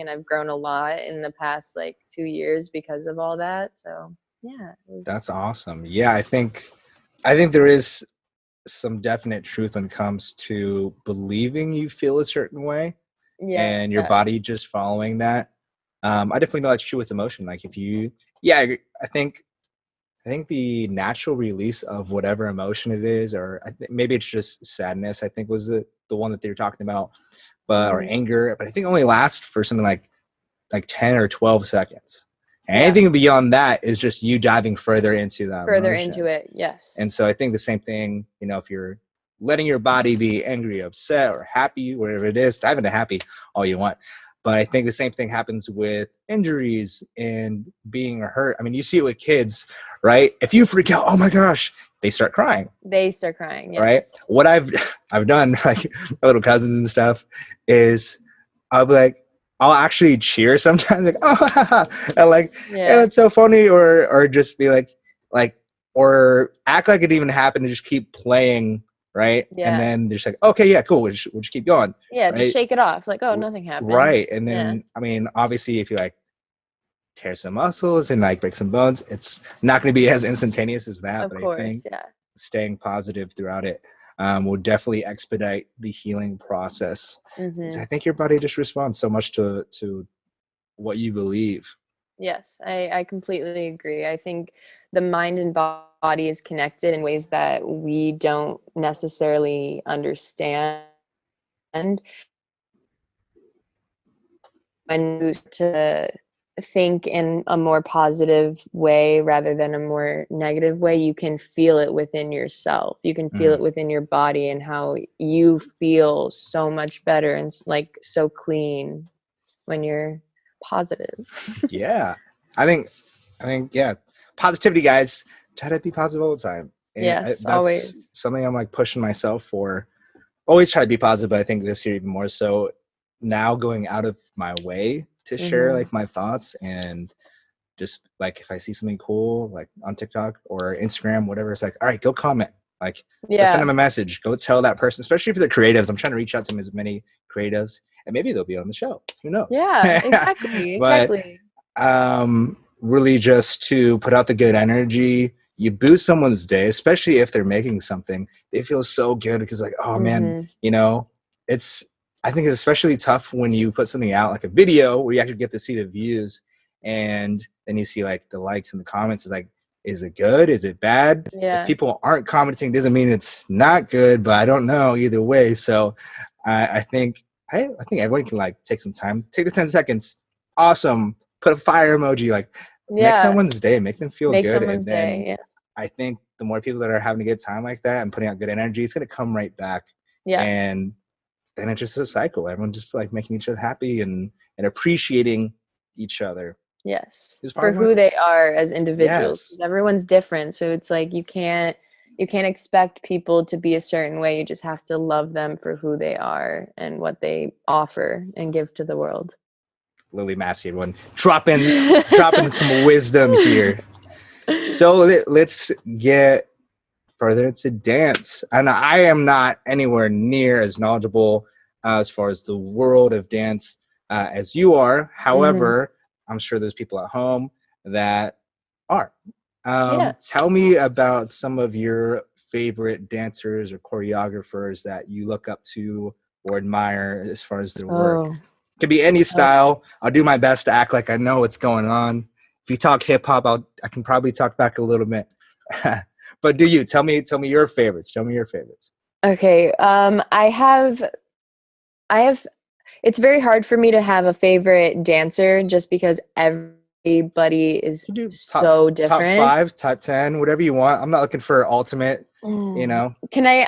and I've grown a lot in the past like 2 years because of all that. So yeah, it was. That's awesome. Yeah, I think there is some definite truth when it comes to believing you feel a certain way Yeah. and your body just following that. I definitely know that's true with emotion. Like if you, yeah, I think the natural release of whatever emotion it is, or maybe it's just sadness. I think was the one that they were talking about, but or Mhm. anger. But I think it only lasts for something like 10 or 12 seconds. Yeah, Anything beyond that is just you diving further into that further into emotion. it, yes. And so I think the same thing, if you're letting your body be angry, upset, or happy, whatever it is, dive into happy all you want. But I think the same thing happens with injuries and being hurt. I mean, you see it with kids, right? If you freak out, oh my gosh, they start crying, They start crying, right? yes. What I've done, like my little cousins and stuff, is I'll be like, I'll actually cheer sometimes, like, oh, and like, and Yeah, it's so funny, or just be like, or act like it even happened and just keep playing, right? And yeah, then they're just like, okay, yeah, cool, we'll just keep going, yeah, just right? shake it off, like, "Oh, nothing happened." Right. And Yeah, then, I mean, obviously, if you like tear some muscles and like break some bones, it's not going to be as instantaneous as that. of But I think course, yeah. staying positive throughout it will definitely expedite the healing process. 'Cause I Mhm. think your body just responds so much to what you believe. Yes, I completely agree. I think the mind and body is connected in ways that we don't necessarily understand. When you to think in a more positive way rather than a more negative way, you can feel it within yourself. You can feel Mm, it within your body and how you feel so much better and like so clean when you're positive. yeah, I think, yeah, positivity, guys. Try to be positive all the time, and Yes, that's always. something I'm like pushing myself for. Always try to be positive, but I think this year even more so. Now going out of my way to share Mhm. like my thoughts, and just like if I see something cool like on TikTok or Instagram, whatever, it's like, all right, go comment, like go send them Yeah. a message, go tell that person, especially for the creatives. I'm trying to reach out to them as many creatives, and maybe they'll be on the show. Who knows? Yeah, exactly, But exactly. really just to put out the good energy. You boost someone's day, especially if they're making something. They feel so good because like, oh man, Mhm. it's, I think it's especially tough when you put something out like a video where you actually get to see the views, and then you see like the likes and the comments. Is like, is it good? Is it bad? If Yeah. people aren't commenting, doesn't mean it's not good, but I don't know either way. So I think I think everyone can like take some time, take the 10 seconds. Awesome. Put a fire emoji, like make Yeah. someone's day, make them feel Make good. And someone's then day, yeah. I think the more people that are having a good time like that and putting out good energy, it's gonna come right back. Yeah. And then it's just a cycle. Everyone just like making each other happy and appreciating each other Yes, is for probably one of who the, they are as individuals, yes, 'cause everyone's different, so it's like you can't expect people to be a certain way, you just have to love them for who they are and what they offer and give to the world. Lily Massie, everyone dropping some wisdom here. So let's get further into dance. And I am not anywhere near as knowledgeable as far as the world of dance as you are. Mhm. However, I'm sure there's people at home that are. Yeah. Tell me about some of your favorite dancers or choreographers that you look up to or admire as far as their work. Oh, It could be any okay. style. I'll do my best to act like I know what's going on. If you talk hip hop, I can probably talk back a little bit. But do you tell me your favorites? Tell me your favorites. Okay, I have It's very hard for me to have a favorite dancer just because everybody is You do so top different. 5, top 10, whatever you want. I'm not looking for ultimate, you Mm. know.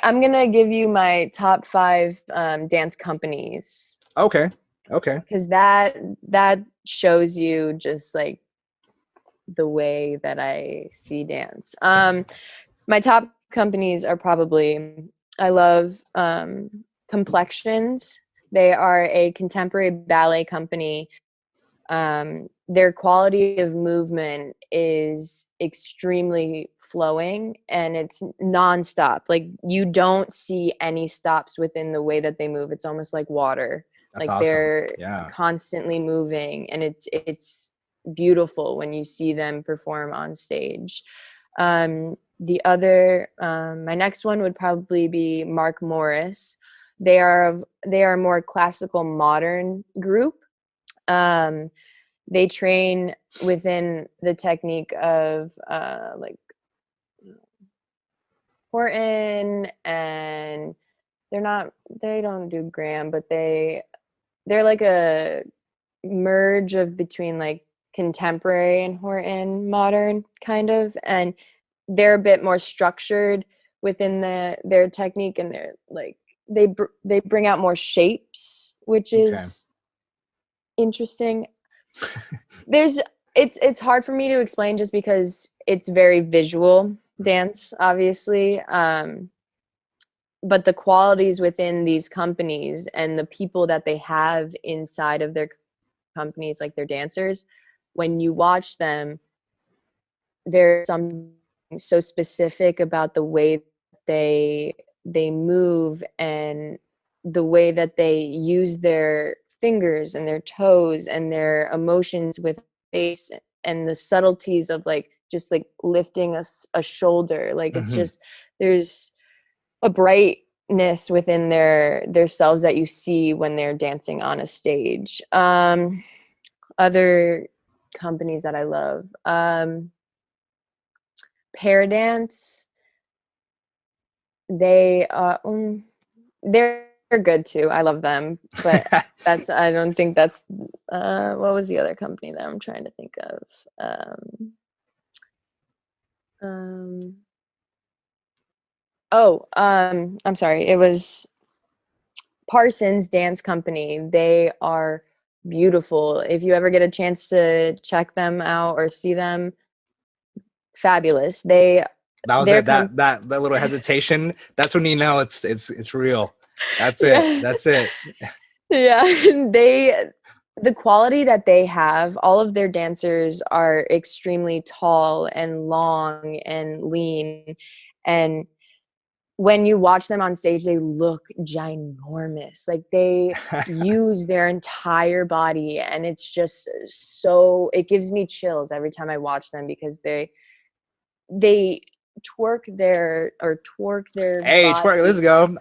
I'm gonna give you my top 5 dance companies, Okay. Okay. because that shows you just like the way that I see dance. My top companies are probably, I love Complexions. They are a contemporary ballet company. Their quality of movement is extremely flowing and it's nonstop. Like you don't see any stops within the way that they move. It's almost like water. That's Like awesome. they're Yeah. constantly moving, and it's beautiful when you see them perform on stage. My next one would probably be Mark Morris. They are a more classical modern group. Um, they train within the technique of like Horton, and they don't do Graham, but they're like a merge of between like contemporary and Horton modern kind of, and they're a bit more structured within their technique, and they're like they bring out more shapes, which Okay. is interesting. There's it's hard for me to explain just because it's very visual dance, obviously. But the qualities within these companies and the people that they have inside of their companies, like their dancers, when you watch them, there's something so specific about the way they move and the way that they use their fingers and their toes and their emotions with face, and the subtleties of like just like lifting a shoulder. Like it's Hmm. just, there's a brightness within their selves that you see when they're dancing on a stage. Other companies that I love, Paradance. They they're good too. I love them, but I don't think that's what was the other company that I'm trying to think of? Um, um I'm sorry. It was Parsons Dance Company. They are beautiful. If you ever get a chance to check them out or see them, fabulous. That was They're it. com- That little hesitation. That's when you know it's real. That's it. yeah. That's it. Yeah, the quality that they have, all of their dancers are extremely tall and long and lean, and when you watch them on stage, they look ginormous. Like they use their entire body, and it's just so, it gives me chills every time I watch them because they twerk their Hey, twerk, let's body. go.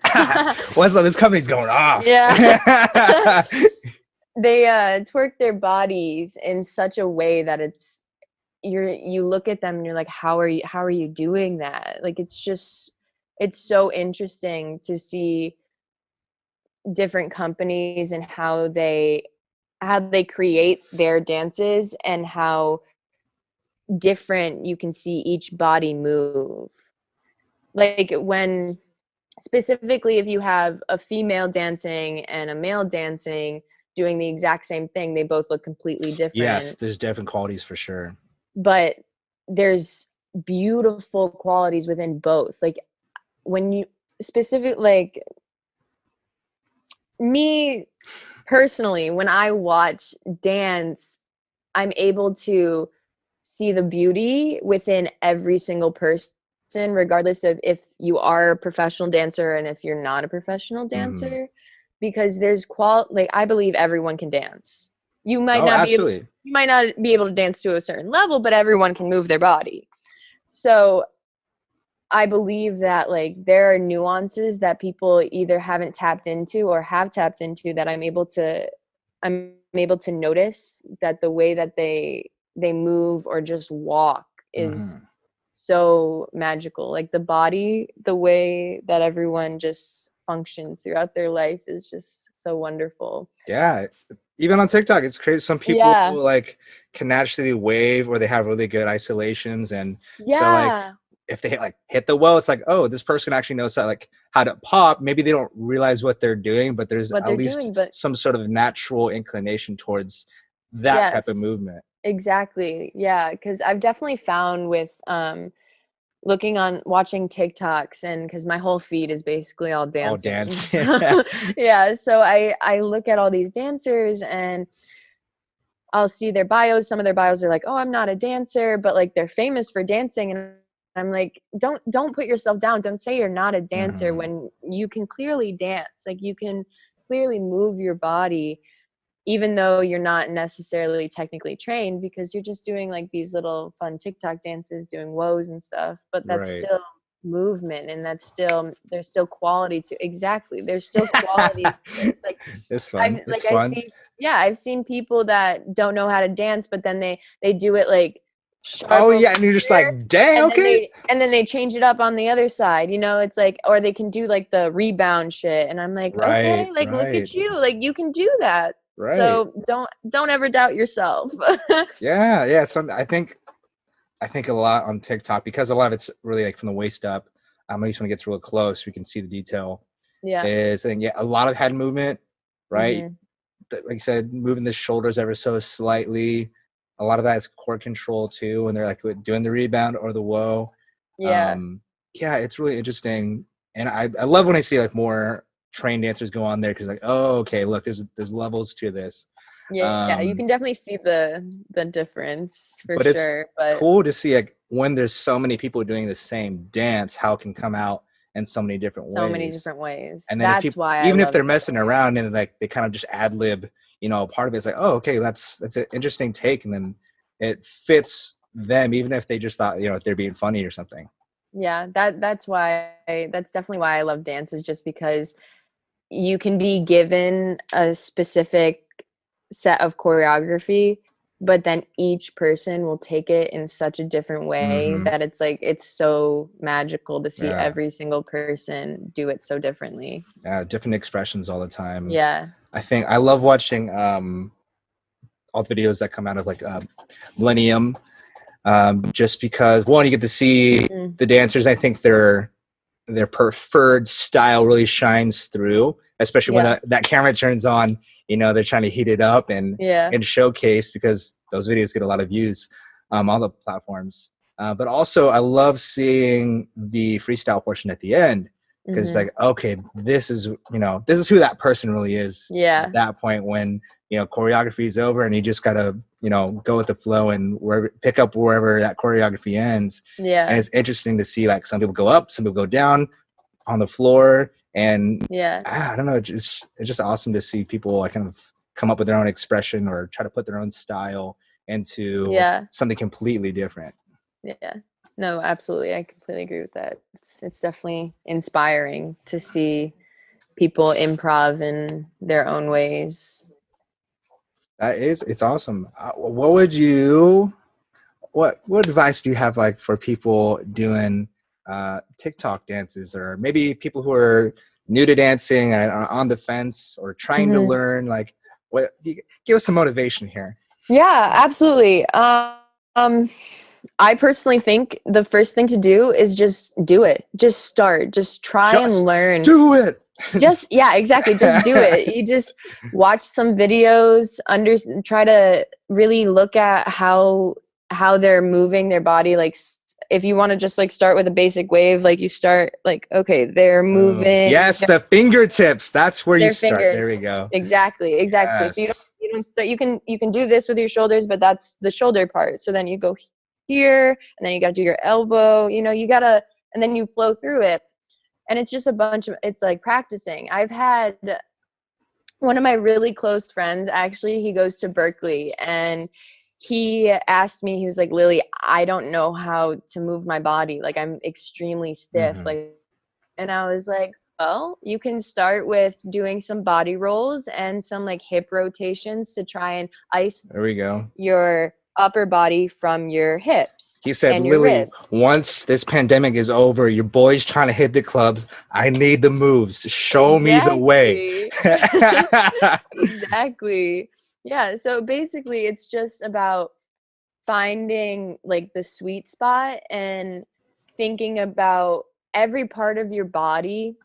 What's up? This company's going off. Yeah. They twerk their bodies in such a way that you look at them and you're like, how are you doing that? Like it's so interesting to see different companies and how they create their dances and how different you can see each body move. Like when specifically if you have a female dancing and a male dancing doing the exact same thing, they both look completely Yes, different, there's different qualities for sure. but there's beautiful qualities within both. Like when you specific like me personally, when I watch dance, I'm able to see the beauty within every single person, regardless of if you are a professional dancer and if you're not a professional Hmm. dancer, because there's like I believe everyone can dance. You might Oh, not be able, absolutely. you might not be able to dance to a certain level, but everyone can move their body. So I believe that like there are nuances that people either haven't tapped into or have tapped into that I'm able to notice, that the way that they move or just walk is Hmm. so magical. Like the body, the way that everyone just functions throughout their life is just so wonderful. Yeah. Even on TikTok, it's crazy. Some people Yeah. like can naturally wave, or they have really good isolations. And so like Yeah. if they like hit the well, it's like, oh, this person actually knows how, like, how to pop. Maybe they don't realize what they're doing, but there's What at they're least doing, but some sort of natural inclination towards that type of yes, movement. exactly. Yeah. Cause I've definitely found with, watching TikToks, and because my whole feed is basically all All dancing. dance. Yeah. Yeah, so I look at all these dancers and I'll see their bios. Some of their bios are like, "Oh, I'm not a dancer," but like they're famous for dancing, and I'm like, don't put yourself down. Don't say you're not a dancer Mhm. when you can clearly dance. Like you can clearly move your body even though you're not necessarily technically trained, because you're just doing like these little fun TikTok dances, doing woes and stuff, but that's Right. still movement, and that's still, there's still quality to, exactly, there's still quality to this. Like It's fun. It's I fun. see, yeah, I've seen people that don't know how to dance, but then they do it like sharp Oh over yeah, and you're just here, like, dang, okay. and then they change it up on the other side, you know, it's like, or they can do like the rebound shit, and I'm like, okay, Right, like look right, at you, like you can do that. right. So don't ever doubt yourself. Yeah, yeah. Some I think a lot on TikTok, because a lot of it's really like from the waist up. At least when it gets real close, we can see the detail. Yeah. Is, and yeah, a lot of head movement, right? Hmm. Like you said, moving the shoulders ever so slightly. A lot of that is core control too, when they're like doing the rebound or the woe. Yeah. Um, yeah, it's really interesting, and I love when I see like more trained dancers go on there, because like, oh, okay, look, there's levels to this. Yeah, you Um, can definitely see the difference for but it's sure. But cool to see like when there's so many people doing the same dance, how it can come out in so many different so many ways. different ways. And then if That's people, why I even if love they're it messing so much. around and like they kind of just ad lib, part of it, it's like, oh, okay, that's an interesting take, and then it fits them, even if they just thought, they're being funny or something. Yeah, that's definitely why I love dance, is just because you can be given a specific set of choreography, but then each person will take it in such a different way Hmm. that it's like it's so magical to see Yeah, every single person do it so differently. yeah, different expressions all the time. Yeah. I think I love watching all the videos that come out of like Millennium, just because, one, you get to see Mm. the dancers. I think their preferred style really shines through, especially when Yeah. that camera turns on. They're trying to heat it up Yeah. and showcase, because those videos get a lot of views on the platforms. But also, I love seeing the freestyle portion at the end, because it's Hmm. like, okay, this is who that person really is at Yeah. that point, when choreography is over, and you just gotta go with the flow and pick up wherever that choreography ends. And Yeah. it's interesting to see like some people go up, some people go down on the floor, and Yeah. I don't know, it's just awesome to see people like kind of come up with their own expression, or try to put their own style into Yeah. something completely different. Yeah. No, absolutely. I completely agree with that. It's definitely inspiring to see people improv in their own ways. It's awesome. What advice do you have, like, for people doing TikTok dances, or maybe people who are new to dancing and are on the fence or trying to Hmm. learn? Like, give us some motivation here. Yeah, absolutely. I personally think the first thing to do is just do it. Just start. Just try and Just learn. do it. Just, yeah, exactly. Just do it. You just watch some videos, try to really look at how they're moving their body. Like if you want to just like start with a basic wave, like you start like, okay, they're Oh, moving yes, the fingertips. That's where you their start. There fingers. we go. Exactly. So Yes. you don't start, you can do this with your shoulders, but that's the shoulder part. So then you go here, and then you got to do your elbow, you got to, and then you flow through it. And it's just a bunch of, it's like practicing. I've had one of my really close friends, actually, he goes to Berkeley, and he asked me, he was like, Lily, I don't know how to move my body. Like I'm extremely stiff. Hmm. Like, and I was like, well, you can start with doing some body rolls and some like hip rotations to try and ice There we go. your upper body from your hips. He said, and your Lily, ribs. once this pandemic is over, your boy's trying to hit the clubs. I need the moves. Show me the way. Exactly. Yeah. So basically, it's just about finding like the sweet spot and thinking about every part of your body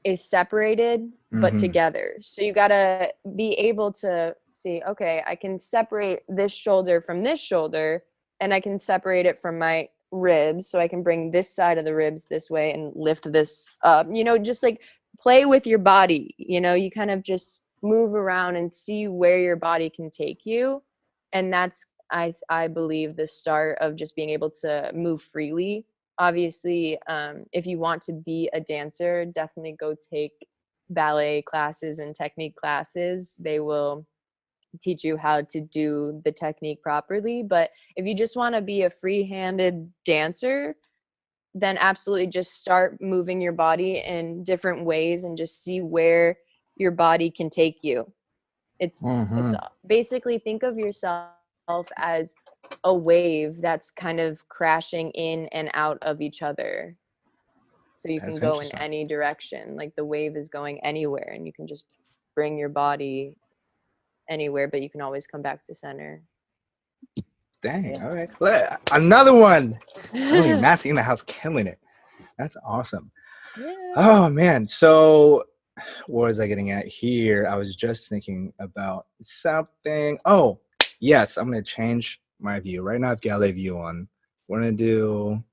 is separated but Mhm. together. So you got to be able to see, okay, I can separate this shoulder from this shoulder, and I can separate it from my ribs, so I can bring this side of the ribs this way and lift this up. Just like play with your body. You kind of just move around and see where your body can take you, and that's I believe the start of just being able to move freely. Obviously, if you want to be a dancer, definitely go take ballet classes and technique classes. They will teach you how to do the technique properly. But if you just want to be a free-handed dancer, then absolutely just start moving your body in different ways and just see where your body can take you. It's Mhm. basically, think of yourself as a wave that's kind of crashing in and out of each other, so you can That's go in interesting. any direction. Like the wave is going anywhere, and you can just bring your body anywhere, but you can always come back to center. Dang. Yeah. All right. Another one. Really, Massie in the house killing it. That's awesome. Yeah. Oh, man. So what was I getting at here? I was just thinking about something. Oh, yes. I'm going to change my view. Right now, I've got a view on. We're going to do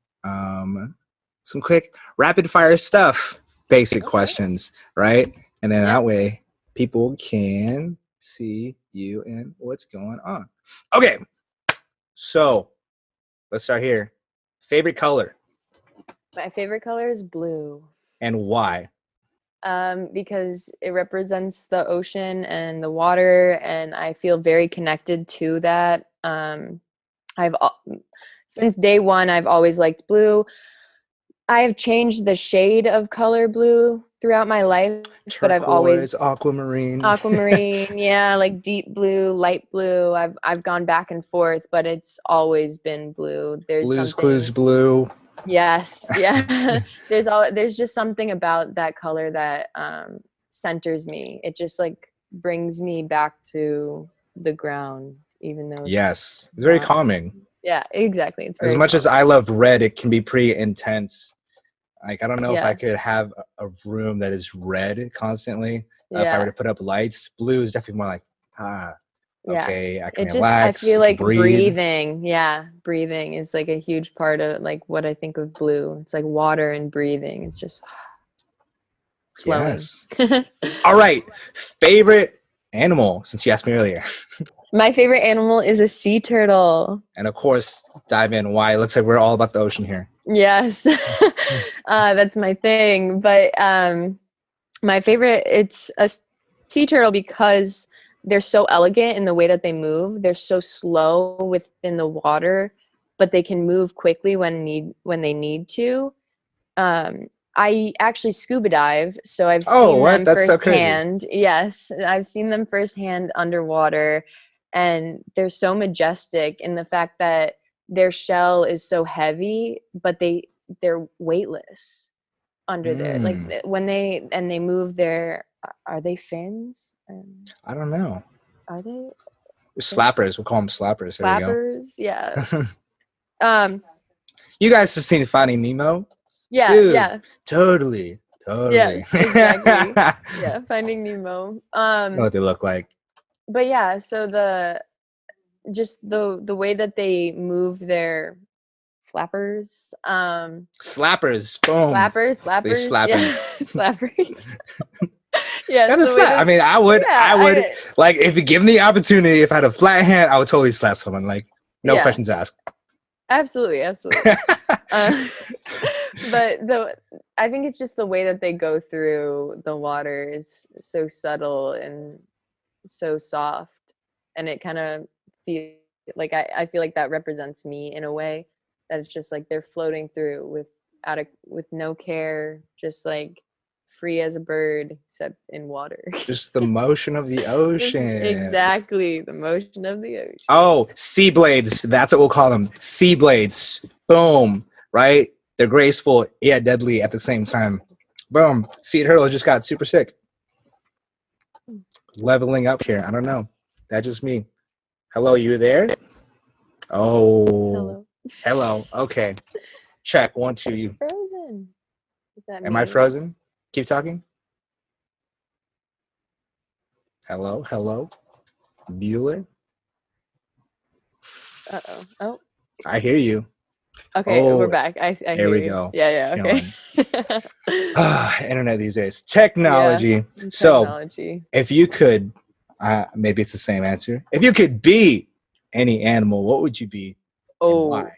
some quick rapid fire stuff, basic Okay. questions, right? And then Yeah. that way people can see you and what's going on. Okay. So let's start here. Favorite color My favorite color is blue. and why? Because it represents the ocean and the water, and I feel very connected to that. I've since day one, I've always liked blue. I've changed the shade of color blue throughout my life, but I've Turquoise, always aquamarine. aquamarine, yeah, like deep blue, light blue. I've gone back and forth, but it's always been blue. There's Blues Clues something, blue. yes, yeah. There's just something about that color that centers me. It just like brings me back to the ground, even though Yes, it's it's very not. calming. Yeah, exactly. It's As very much as calming. I love red, it can be pretty intense. Like, I don't know if I Yeah, could have a room that is red constantly. If I were yeah. to put up lights, blue is definitely more like, Yeah. okay, I can It just, I relax, feel I can like breathe. breathing. Yeah. Breathing is like a huge part of like what I think of blue. It's like water and breathing. It's just flowing. Yes. All right. Favorite animal, since you asked me earlier. My favorite animal is a sea turtle. And of course, dive in why. It looks like we're all about the ocean here. Yes. That's my thing. But my favorite, it's a sea turtle because they're so elegant in the way that they move. They're so slow within the water, but they can move quickly when they need to. I actually scuba dive, so I've Oh, seen what? them That's so crazy. firsthand. Yes, I've seen them firsthand underwater, and they're so majestic in the fact that their shell is so heavy, but they're weightless under there. Like Mm, when they move their, are they fins? I don't know. Are they Slappers. We'll call them slappers. There we go. flappers? Yeah. Um. You guys have seen Finding Nemo? Yeah. Dude, Yeah. totally. Totally. Yes. Exactly. Yeah. Finding Nemo. Know what they look like. But yeah, so the way that they move their flappers, Slappers. Boom. They slappers, yeah, slapping. slappers. Yes, And a the way flat. I that, mean, yeah, like, if you give me the opportunity, if I had a flat hand, I would totally slap someone. Like, no yeah, questions asked. absolutely, absolutely. Uh, but I think it's just the way that they go through the water is so subtle and so soft, and it kind of feel like I feel like that represents me in a way, that it's just like they're floating through with no care, just like free as a bird, except in water. Just the motion of the Just ocean. exactly the motion of the ocean. Oh, sea blades. That's what we'll call them. Sea blades. Boom. Right? They're graceful yet deadly at the same time. Boom. Sea turtle just got super sick. Leveling up here. I don't know. That's just me. Hello, you there? Oh. Hello. Okay. Check. 1, 2. You. Frozen. Is that Am me? I frozen? Keep talking. Hello. Hello. Bueller. Uh-oh. Oh. I hear you. Okay, Oh, we're back. I there hear we you. go. Yeah, okay. Internet these days. Technology. Yeah, So, technology. if you could, maybe it's the same answer. If you could be any animal, what would you be? And why?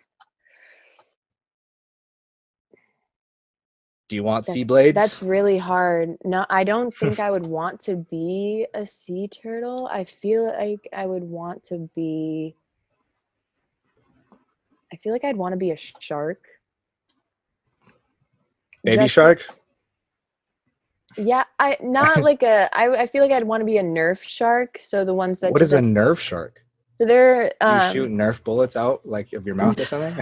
Do you want sea blades? That's really hard. No, I don't think I would want to be a sea turtle. I feel like I would want to be. I feel like I'd want to be a shark. Baby shark? Yeah, I feel like I'd want to be a Nerf shark. So the ones that What is a Nerf shark? So they're you shoot Nerf bullets out like of your mouth or something?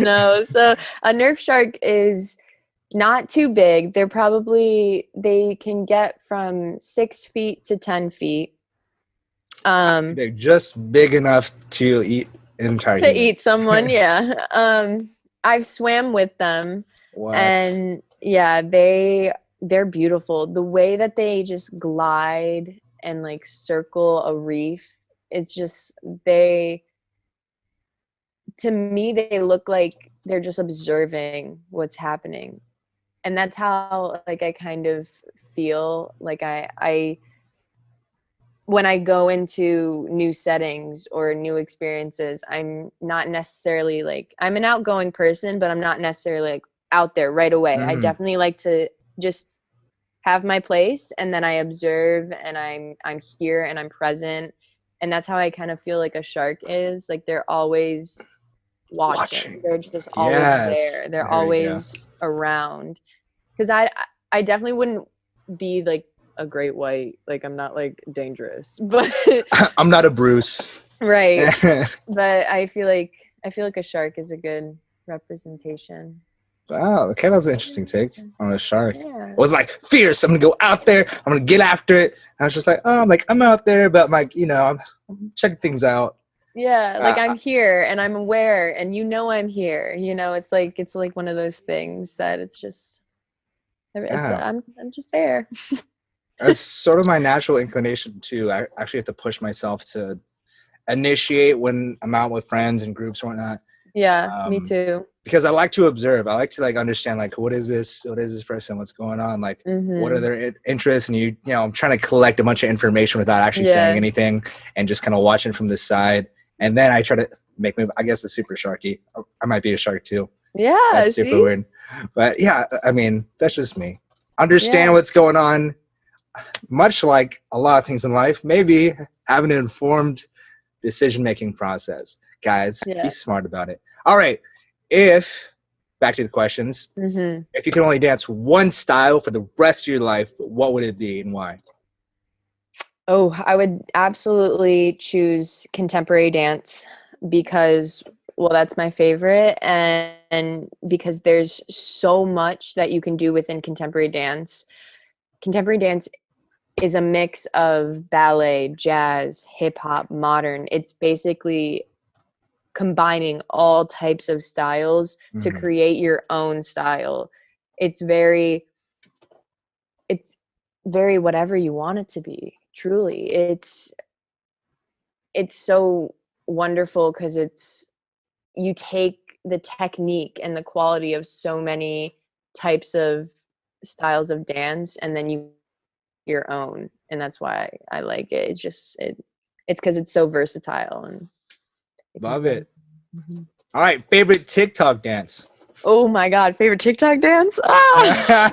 No, so a Nerf shark is not too big. They can get from 6 feet to 10 feet. They're just big enough to eat an entire to human. eat someone, yeah. I've swam with them. What? And yeah, they're beautiful. The way that they just glide and like circle a reef, it's just to me they look like they're just observing what's happening. And that's how like I kind of feel like I when I go into new settings or new experiences, I'm not necessarily like, I'm an outgoing person, but I'm not necessarily like out there right away. I definitely like to just have my place, and then I observe, and I'm here and I'm present. And that's how I kind of feel like a shark is. Like they're always watching. They're just always there. They're always around. Because I definitely wouldn't be like a great white. Like I'm not like dangerous, but I'm not a Bruce. Right. But I feel like a shark is a good representation. Wow, that was an interesting take on a shark. Yeah. It was like fierce. I'm gonna go out there. I'm gonna get after it. And I was just like, oh, I'm out there, but like, I'm checking things out. Yeah, like I'm here and I'm aware, and I'm here. It's like one of those things that it's just, I'm just there. That's sort of my natural inclination too. I actually have to push myself to initiate when I'm out with friends and groups and whatnot. Yeah, me too. Because I like to observe. I like to like understand like what is this person? What's going on? Like what are their interests? And I'm trying to collect a bunch of information without actually saying anything, and just kind of watching from the side. And then I try to make me, I guess, a super sharky. I might be a shark too. Yeah, that's super weird. But yeah, I mean, that's just me. Understand what's going on. Much like a lot of things in life, maybe have an informed decision-making process. Guys, be smart about it. All right. Back to the questions. If you could only dance one style for the rest of your life, what would it be and why? Oh, I would absolutely choose contemporary dance because, well, that's my favorite. And because there's so much that you can do within contemporary dance. Contemporary dance is a mix of ballet, jazz, hip hop, modern. It's basically combining all types of styles to create your own style. It's very whatever you want it to be. Truly, it's so wonderful because you take the technique and the quality of so many types of styles of dance, and then you your own, and that's why I like it. It's just it's because it's so versatile and love it. All right, favorite TikTok dance. Oh my god, favorite TikTok dance? Oh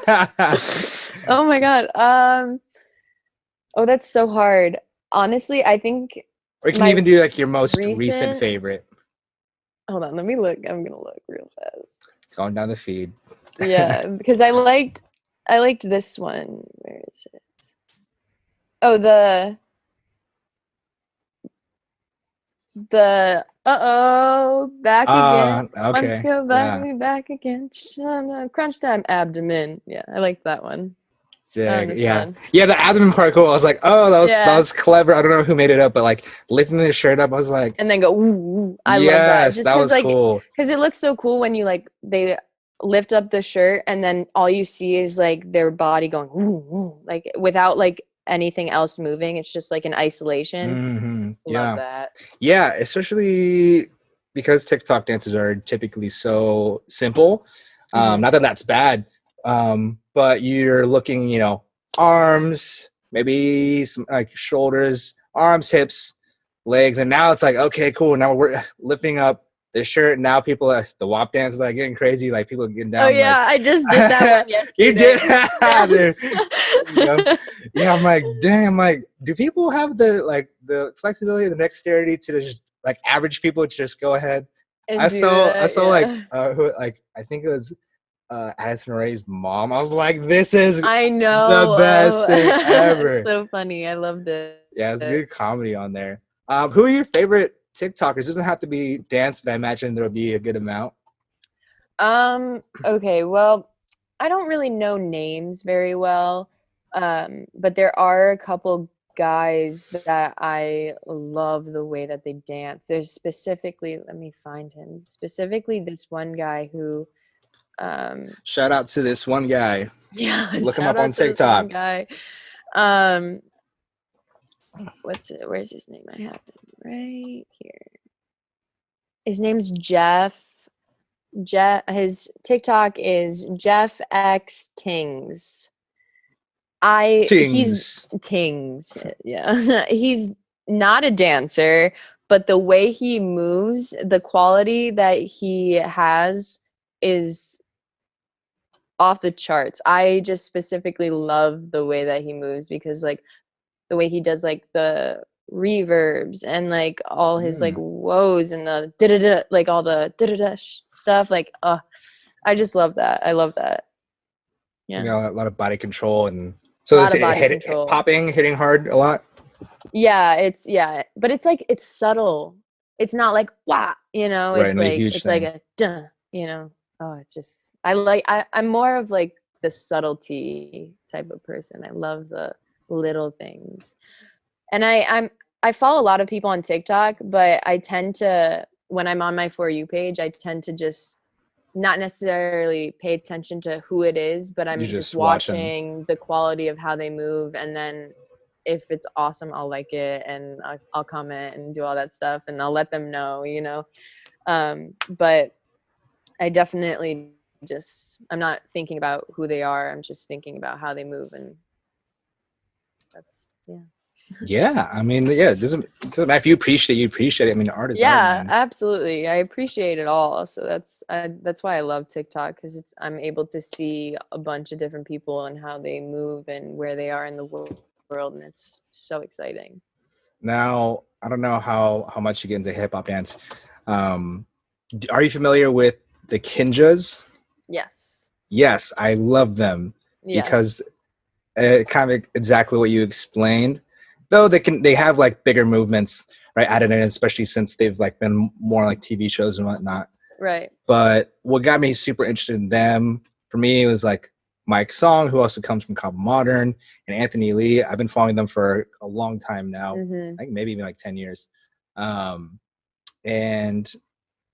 my god. Oh, that's so hard. Honestly, I think. Or you can even do like your most recent favorite. Hold on, let me look. I'm gonna look real fast. Going down the feed. Yeah, because I liked I liked this one. Where is it? Oh, the back again. Let's Okay. go back, Yeah. we back again. Crunch time abdomen. Yeah, I like that one. That one Sick. was Yeah. fun. Yeah, the abdomen part cool. I was like, oh, that Yeah. was clever. I don't know who made it up, but like lifting the shirt up, I was like, And then go ooh, ooh. I love that. yes, Just that because was like cool. because it looks so cool when you like they lift up the shirt and then all you see is like their body going ooh, ooh, like without like anything else moving. It's just like an isolation. Love Yeah. that. Yeah, especially because TikTok dances are typically so simple. Hmm. Not that that's bad, but you're looking, arms, maybe some like shoulders, arms, hips, legs, and now it's like, okay, cool. Now we're lifting up the shirt. Now people, the WAP dance is like getting crazy. Like people are getting Oh down. Like yeah, I just did that one you did, yesterday. there Yes. you go. Yeah, I'm like, damn. Like, do people have the flexibility, the dexterity to just like average people to just go ahead? And do I that, saw like yeah. who like I think it was Addison Rae's mom. I was like, this is I the know. best thing It's ever. so funny. I loved it. Yeah, it's good comedy on there. Who are your favorite TikTokers? It doesn't have to be dance, but I imagine there'll be a good amount. Okay, well, I don't really know names very well. But there are a couple guys that I love the way that they dance. There's specifically, let me find him. Specifically this one guy who Shout out to this one guy. yeah, Look him shout up on out to this one TikTok. guy. Um where's his name? I have him right here. His name's Jeff. His TikTok is Jeff X Tings. He's Tings. Tings, yeah. He's not a dancer, but the way he moves, the quality that he has is off the charts. I just specifically love the way that he moves because like the way he does like the reverbs and like all his like woes and the da da da like all the da da da stuff like I just love that. I love that. You Yeah. know, a lot of body control, and A so lot is of it body control. popping, hitting hard a lot. Yeah, but it's like it's subtle. It's not like wah, Right, no huge it's like thing. a duh. Oh, it's just I'm more of like the subtlety type of person. I love the little things. And I follow a lot of people on TikTok, but I tend to when I'm on my For You page, I tend to just not necessarily pay attention to who it is, but You I'm just just watch them. watching the quality of how they move. And then if it's awesome, I'll like it and I'll comment and do all that stuff and I'll let them know. But I definitely I'm not thinking about who they are. I'm just thinking about how they move. And that's, yeah. Yeah, I mean, yeah, it doesn't matter if you appreciate it. You appreciate it. I mean, art is art, Yeah, man. absolutely. I appreciate it all. So that's why I love TikTok because I'm able to see a bunch of different people and how they move and where they are in the world, and it's so exciting. Now, I don't know how much you get into hip hop dance. Um, are you familiar with the Kinjas? Yes. Yes, I love them because Yes. kind of exactly what you explained. Though they have like bigger movements right added in, especially since they've like been more like TV shows and whatnot. Right. But what got me super interested in them for me was like Mike Song, who also comes from Cabo Modern, and Anthony Lee. I've been following them for a long time now. Mhm. I think maybe even like 10 years. Um, and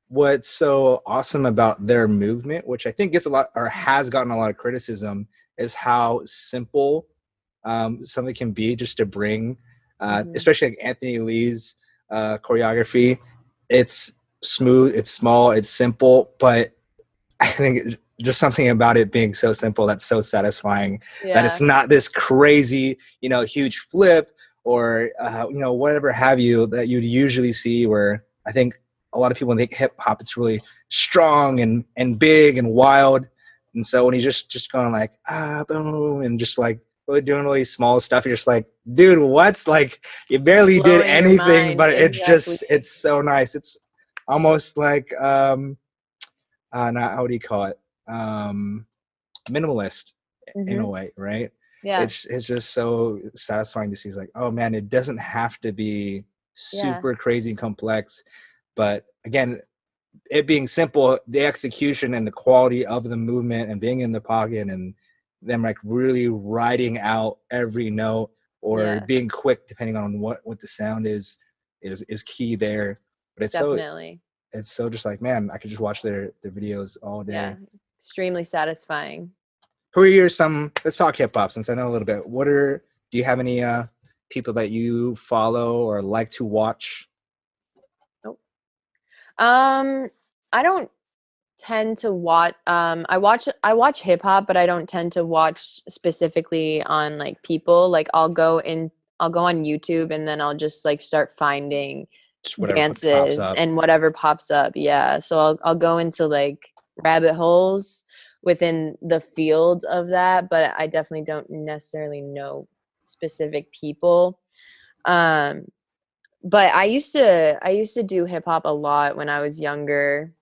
what's so awesome about their movement, which I think gets a lot or has gotten a lot of criticism, is how simple something can be just to bring, Mhm. especially like Anthony Lee's choreography. It's smooth, it's small, it's simple, but I think just something about it being so simple that's so satisfying that it's Yeah. not this crazy, huge flip or whatever have you that you'd usually see. Where I think a lot of people think hip hop, it's really strong and big and wild, and so when he's just going like boom and just like really doing really small stuff, you're just like, dude, what's like you barely did Blowing your anything, mind. but Exactly. it's so nice. It's almost like not how do you call it? Minimalist. in a Mm-hmm. way, right? Yeah. It's just so satisfying to see. It's like, oh man, it doesn't have to be Yeah. super crazy and complex, but again, it being simple, the execution and the quality of the movement and being in the pocket and them like really writing out every note or Yeah. being quick depending on what the sound is key there. But Definitely. it's so just like, man, I could just watch their videos all Yeah. day. Extremely satisfying. Who are your some let's talk hip hop since I know a little bit. Do you have any people that you follow or like to watch? Nope. I don't tend to watch I watch hip hop, but I don't tend to watch specifically on like people. Like I'll go on YouTube and then I'll just like start finding Just whatever pops dances up. and whatever pops up. Yeah. So I'll go into like rabbit holes within the field of that, but I definitely don't necessarily know specific people. Um but I used to do hip hop a lot when I was younger,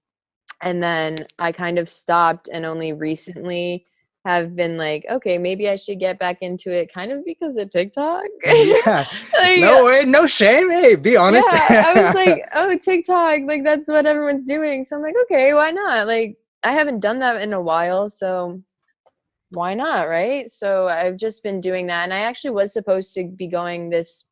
and then I kind of stopped and only recently have been like, okay, maybe I should get back into it kind of because of TikTok. Yeah. Like, No way, no shame. Hey, be honest. yeah, I was like, oh, TikTok, like that's what everyone's doing. So I'm like, okay, why not? Like, I haven't done that in a while, so why not, right? So I've just been doing that. And I actually was supposed to be going this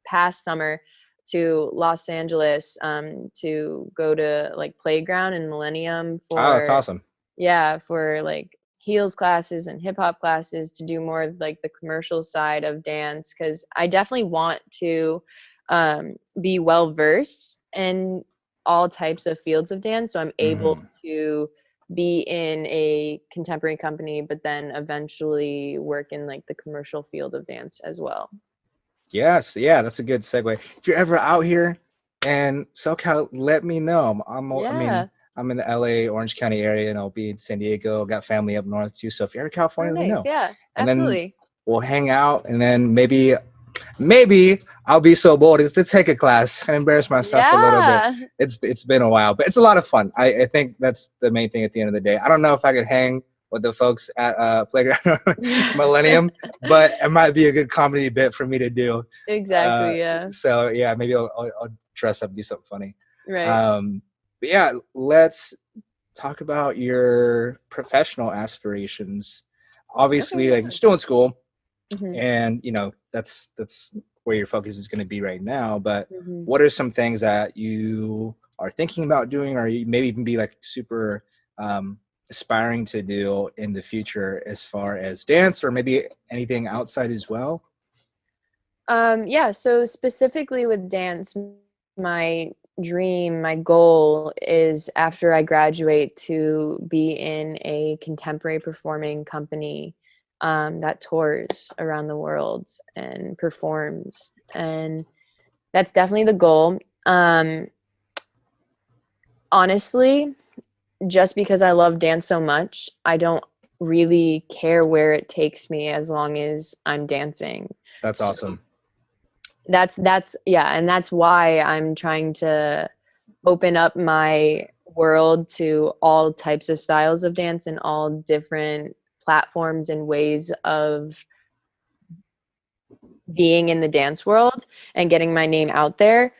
past summer to Los Angeles to go to like Playground and Millennium Oh, that's for, awesome. yeah, for like heels classes and hip hop classes to do more of like the commercial side of dance, because I definitely want to be well versed in all types of fields of dance, so I'm able Hmm. to be in a contemporary company but then eventually work in like the commercial field of dance as well. Yes, yeah, that's a good segue. If you're ever out here in SoCal, let me know. I mean, Yeah. I'm in the LA, Orange County area, and I'll be in San Diego. Got family up north too. So if you're in Oh, California, let me nice. know. Yeah, And then absolutely. we'll hang out, and then maybe I'll be so bold as to take a class and embarrass myself a little bit. Yeah. It's been a while, but it's a lot of fun. I think that's the main thing at the end of the day. I don't know if I could hang with the folks at Playground or Millennium, but it might be a good comedy bit for me to do. Uh, Exactly, yeah. so yeah, maybe I'll dress up and do something funny. Right. Um, but yeah, let's talk about your professional aspirations. Okay, Obviously, like you're yeah. still in school, Mhm. and that's where your focus is going to be right now. But Mhm. what are some things that you are thinking about doing, or you maybe even be like super aspiring to do in the future as far as dance, or maybe anything outside as well? Yeah, so specifically with dance, my dream, my goal is after I graduate to be in a contemporary performing company that tours around the world and performs. And that's definitely the goal. Honestly, just because I love dance so much, I don't really care where it takes me as long as I'm dancing. That's So awesome. that's yeah, and that's why I'm trying to open up my world to all types of styles of dance and all different platforms and ways of being in the dance world and getting my name out there.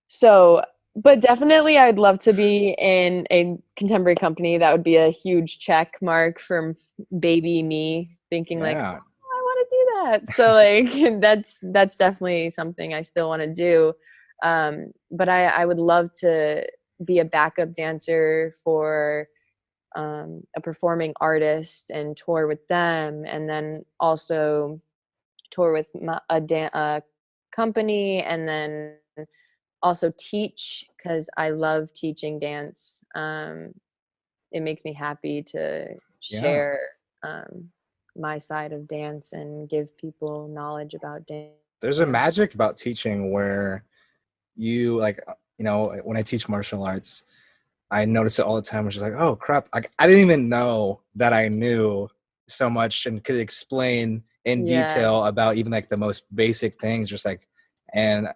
So, but definitely I'd love to be in a contemporary company. That would be a huge check mark from baby me thinking like, Yeah. "Oh, I want to do that." So like that's definitely something I still want to do. But I would love to be a backup dancer for a performing artist and tour with them, and then also tour with a company, and then also teach because I love teaching dance. It makes me happy to Yeah. share um, my side of dance and give people knowledge about There's a dance. magic about teaching where you like, when I teach martial arts, I notice it all the time, which is like, oh crap, like I didn't even know that I knew so much and could explain in Yeah. detail about even like the most basic things, just like, and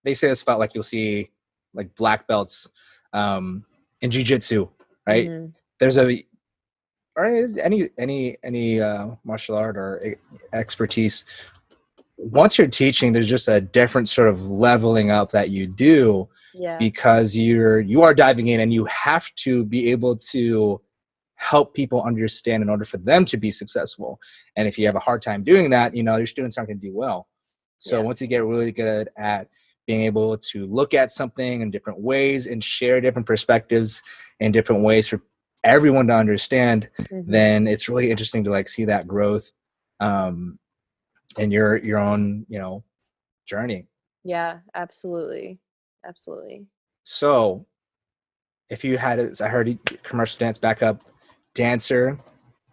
they say this about like you'll see like black belts in jiu-jitsu, right? Hmm. There's a or any martial art or expertise, once you're teaching, there's just a different sort of leveling up that you do, Yeah. because you are diving in and you have to be able to help people understand in order for them to be successful. And if you have a hard Yes. time doing that, your students aren't going to do well. So Yeah. once you get really good at being able to look at something in different ways and share different perspectives in different ways for everyone to understand, then it's really interesting to like see that growth in your own, journey. Yeah, absolutely. Absolutely. So if you had, I heard commercial dance backup dancer,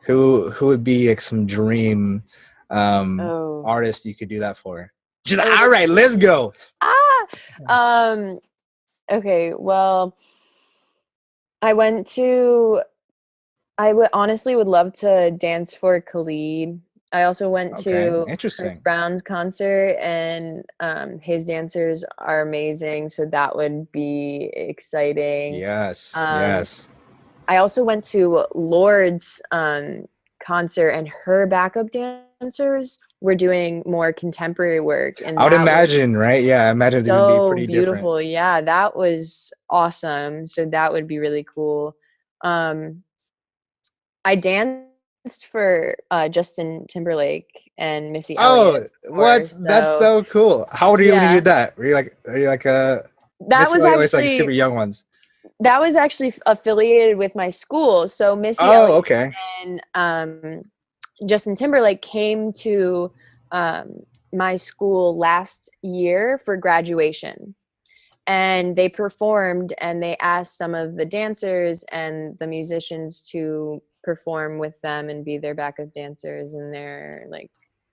who would be like some dream Oh. artist you could do that for? She's like, Oh, all right, let's go. ah. Um, okay, well, I went to I would honestly would love to dance for Khalid. I also went Okay, to Chris interesting. Brown's concert, and his dancers are amazing, so that would be exciting. Yes, Um, yes. I also went to Lord's concert, and her backup dancers were doing more contemporary work, and I would that was imagine, right? Yeah, I imagine it would be so pretty different. beautiful. Yeah, that was awesome. So that would be really cool. Um, I danced for Justin Timberlake and Missy Elliott Oh, before, what? That's so so cool. How old are you when you yeah, did that? Are you like that Missy was always like actually super young ones? affiliated with my school. So Missy Oh, Elliott okay. and Justin Timberlake came to um, my school last year for graduation. And they performed, and they asked some of the dancers and the musicians to perform with them and be their backup dancers and their like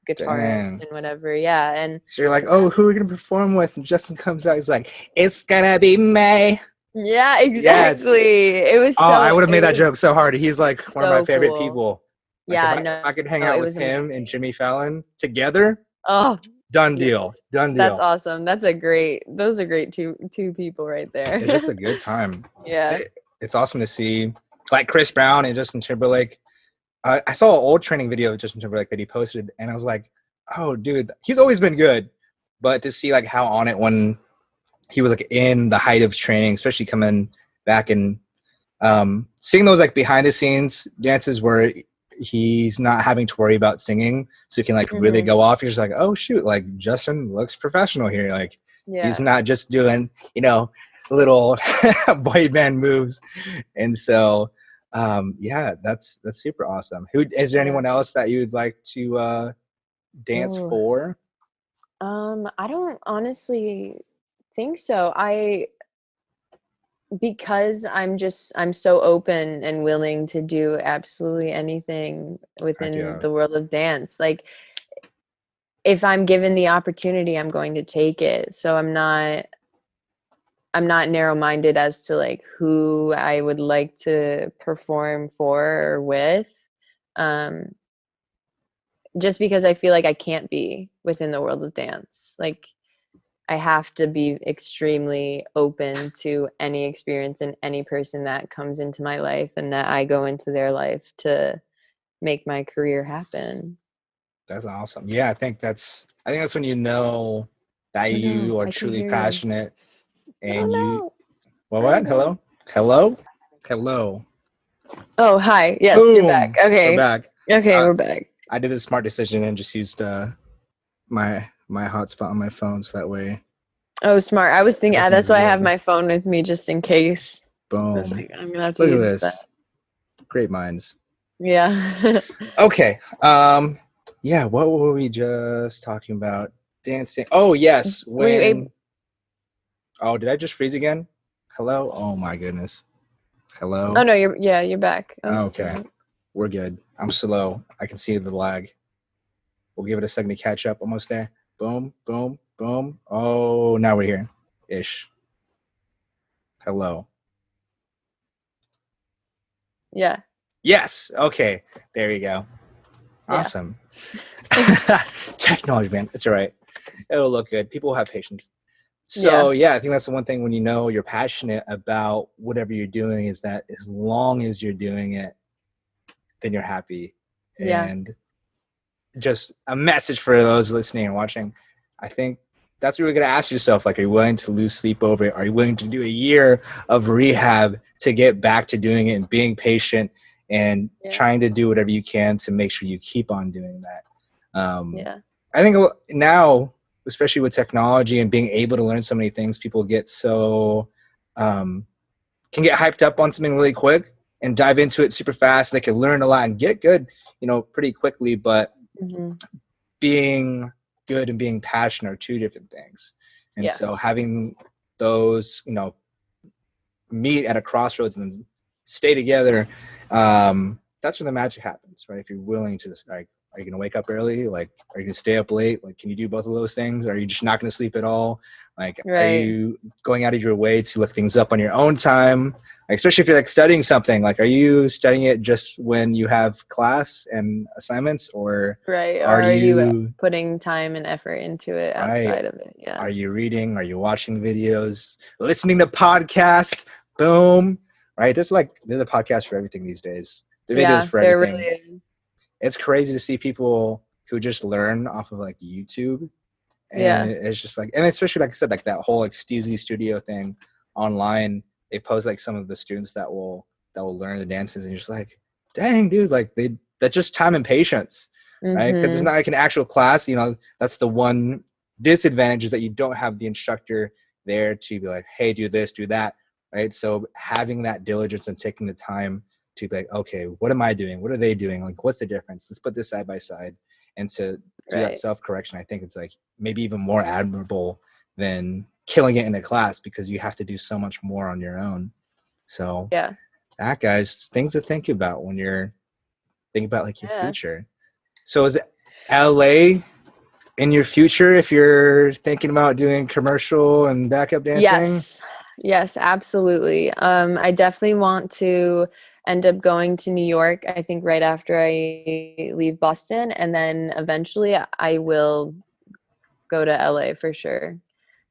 guitarist Dang. and whatever. Yeah. And So you're like, so oh, who are we gonna perform with? And Justin comes out. He's like, it's gonna be May. yeah, Yes. exactly. Oh, I would have made It that was joke so hard. He's like one of my so favorite cool. people. Like if Yeah, I if no, I could hang no, out it with was him and amazing. Jimmy Fallon together, Oh, done yes. deal. Done That's deal. awesome. Those are great two people right It's just there. a good time. Yeah. It's awesome to see like Chris Brown and Justin Timberlake. I saw an old training video of Justin Timberlake that he posted, and I was like, oh, dude, he's always been good. But to see like how on it when he was like in the height of training, especially coming back and seeing those like behind the scenes dances where he's not having to worry about singing, so he can like really Hmm. go off. You're just like, oh shoot, like Justin looks professional here. Like he's Yeah. not just doing little boy band moves. And so yeah, that's super awesome. Who is there Yeah. anyone else that you'd like to dance Oh. for? I don't honestly think so. Because I'm so open and willing to do absolutely anything Heck within yeah. the world of dance. Like if I'm given the opportunity, I'm going to take it. So I'm not narrow-minded as to like who I would like to perform for or with. Um, just because I feel like I can't be within the world of dance. Like I have to be extremely open to any experience and any person that comes into my life and that I go into their life to make my career happen. That's awesome. Yeah, I think that's when you know that Oh no, you are I can truly hear you. passionate Oh and you no. Hi what? again. Hello? Hello? Hello. Oh, hi. Yes, you're back. Boom. We're Okay. back. Okay, Uh, we're back. I did a smart decision and just used my hotspot on my phone so that way Oh, smart. I was thinking that's everything's why I have good. my phone with me just in case. I was Boom. like, I'm gonna have to Look at use that. this. Great minds. Yeah. Okay. Yeah, what were we just talking about? Dancing. Oh, yes. Were you able? Oh, did I just freeze again? Hello? Oh my goodness. Oh Hello? no, you're back. Oh, Okay. We're good. I'm slow. I can see the lag. We'll give it a second to catch up. Almost there. Boom, boom, boom. Oh, now we're here. Ish. Hello. yeah. Yes. Okay. There you go. Yeah. Awesome. Technology, man. It's all right. It'll look good. People will have patience. So, yeah, I think that's the one thing when you know you're passionate about whatever you're doing is that as long as you're doing it then you're happy. Yeah. And just a message for those listening and watching, I think that's what you're going to ask yourself. Like, are you willing to lose sleep over it? Are you willing to do a year of rehab to get back to doing it and being patient and trying to do whatever you can to make sure you keep on doing that? I think now, especially with technology and being able to learn so many things, people get so can get hyped up on something really quick and dive into it super fast. They can learn a lot and get good, pretty quickly. But being good and being passionate are two different things. And so having those, meet at a crossroads and stay together, that's where the magic happens, right? If you're willing to, like, are you going to wake up early? Like, are you going to stay up late? Like, can you do both of those things? Are you just not going to sleep at all? Like, are you going out of your way to look things up on your own time? Like, especially if you're like studying something, like, are you studying it just when you have class and assignments, or are you putting time and effort into it outside of it? Yeah. Are you reading? Are you watching videos? Listening to podcasts? Boom. Right? There's a podcast for everything these days. The videos for everything. There really is. It's crazy to see people who just learn off of like YouTube. And it's just like, and especially like I said, like that whole like Steezy Studio thing online, they post like some of the students that will learn the dances, and you're just like, dang, dude, like that's just time and patience, right? Because it's not like an actual class. That's the one disadvantage, is that you don't have the instructor there to be like, hey, do this, do that, right? So having that diligence and taking the time to be like, okay, what am I doing? What are they doing? Like, what's the difference? Let's put this side by side. And to do that self-correction, I think it's like maybe even more admirable than killing it in a class, because you have to do so much more on your own. So that, guys, things to think about when you're thinking about like your future. So is LA in your future if you're thinking about doing commercial and backup dancing? Yes, absolutely. I definitely want to end up going to New York, I think right after I leave Boston, and then eventually I will go to LA for sure,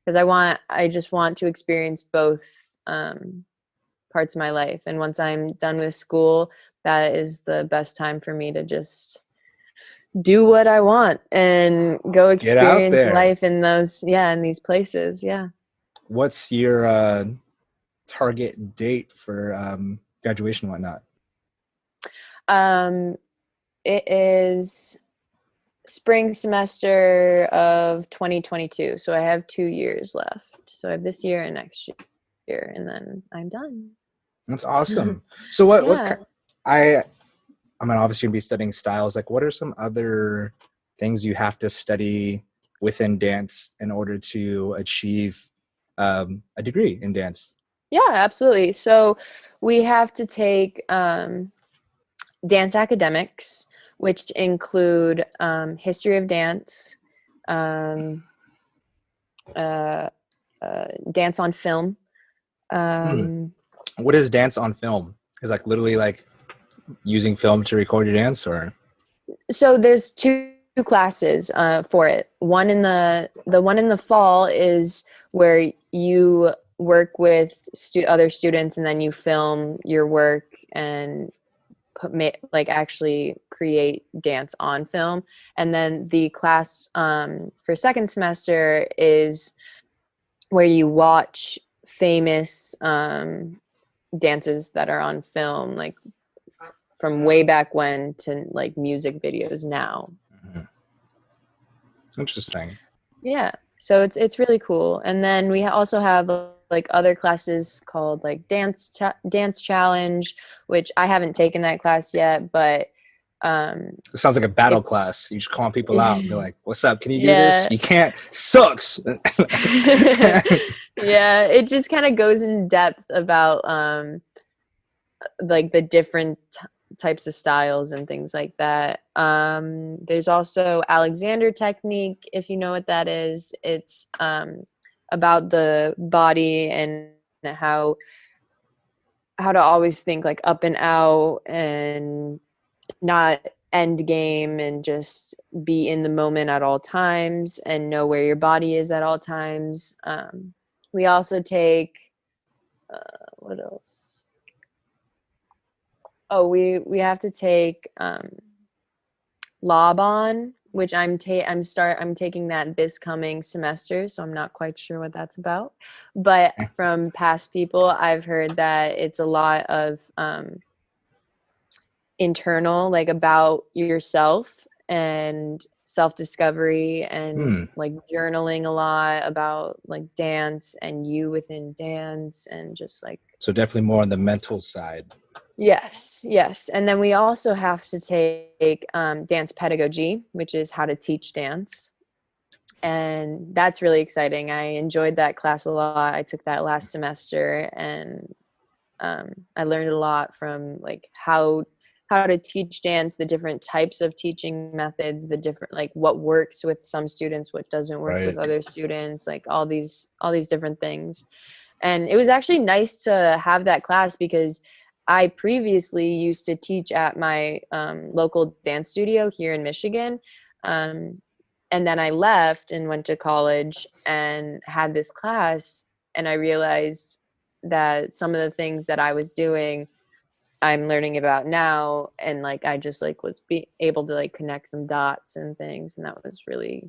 because I just want to experience both parts of my life. And once I'm done with school, that is the best time for me to just do what I want and go experience life in in these places. What's your target date for graduation and whatnot? It is spring semester of 2022, so I have 2 years left. So I have this year and next year, and then I'm done. That's awesome. So what I mean, obviously you'll be studying styles. Like, what are some other things you have to study within dance in order to achieve a degree in dance? Yeah, absolutely. So we have to take dance academics, which include history of dance, dance on film. What is dance on film? Is like literally like using film to record your dance, or? So there's two classes for it. One in the one in the fall is where you work with other students, and then you film your work and actually create dance on film. And then the class for second semester is where you watch famous dances that are on film, like from way back when to like music videos now. Interesting. Yeah, so it's really cool. And then we also have like other classes called like dance challenge, which I haven't taken that class yet, but it sounds like a battle class. You just call people out and be like, what's up, can you do this? You can't, sucks. Yeah, it just kind of goes in depth about like the different types of styles and things like that. There's also Alexander technique, if you know what that is. It's about the body and how to always think like up and out and not end game, and just be in the moment at all times and know where your body is at all times. We also take what else? Oh, we have to take Laban, which I'm taking that this coming semester, so I'm not quite sure what that's about. But from past people, I've heard that it's a lot of internal, like about yourself and self-discovery and Hmm. like journaling a lot about like dance and you within dance and just like So definitely more on the mental side. yes. And then we also have to take dance pedagogy, which is how to teach dance. And that's really exciting. I enjoyed that class a lot. I took that last semester, and I learned a lot from like how to teach dance, the different types of teaching methods, the different like what works with some students, what doesn't work Right. with other students, like all these different things. And it was actually nice to have that class because I previously used to teach at my local dance studio here in Michigan. Um, and then I left and went to college and had this class. And I realized that some of the things that I was doing, I'm learning about now. And like, I just like was able to like connect some dots and things. And that was really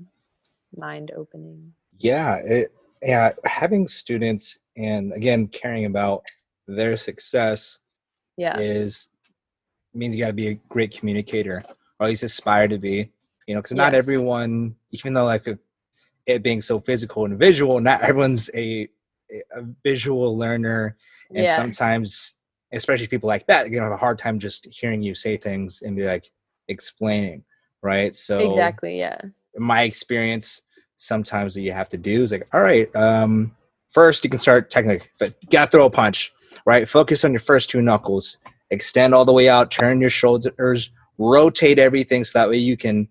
mind opening. Yeah, yeah, having students and again caring about their success Yeah. is means you got to be a great communicator, or at least aspire to be. Because not Yes. everyone, even though like it being so physical and visual, not everyone's a visual learner, and Yeah. sometimes, especially people like that, have a hard time just hearing you say things and be like explaining, right? So Exactly. Yeah. my experience sometimes that you have to do is like, all right, first you can start technically, but you gotta throw a punch, right? Focus on your first two knuckles, extend all the way out, turn your shoulders, rotate everything so that way you can,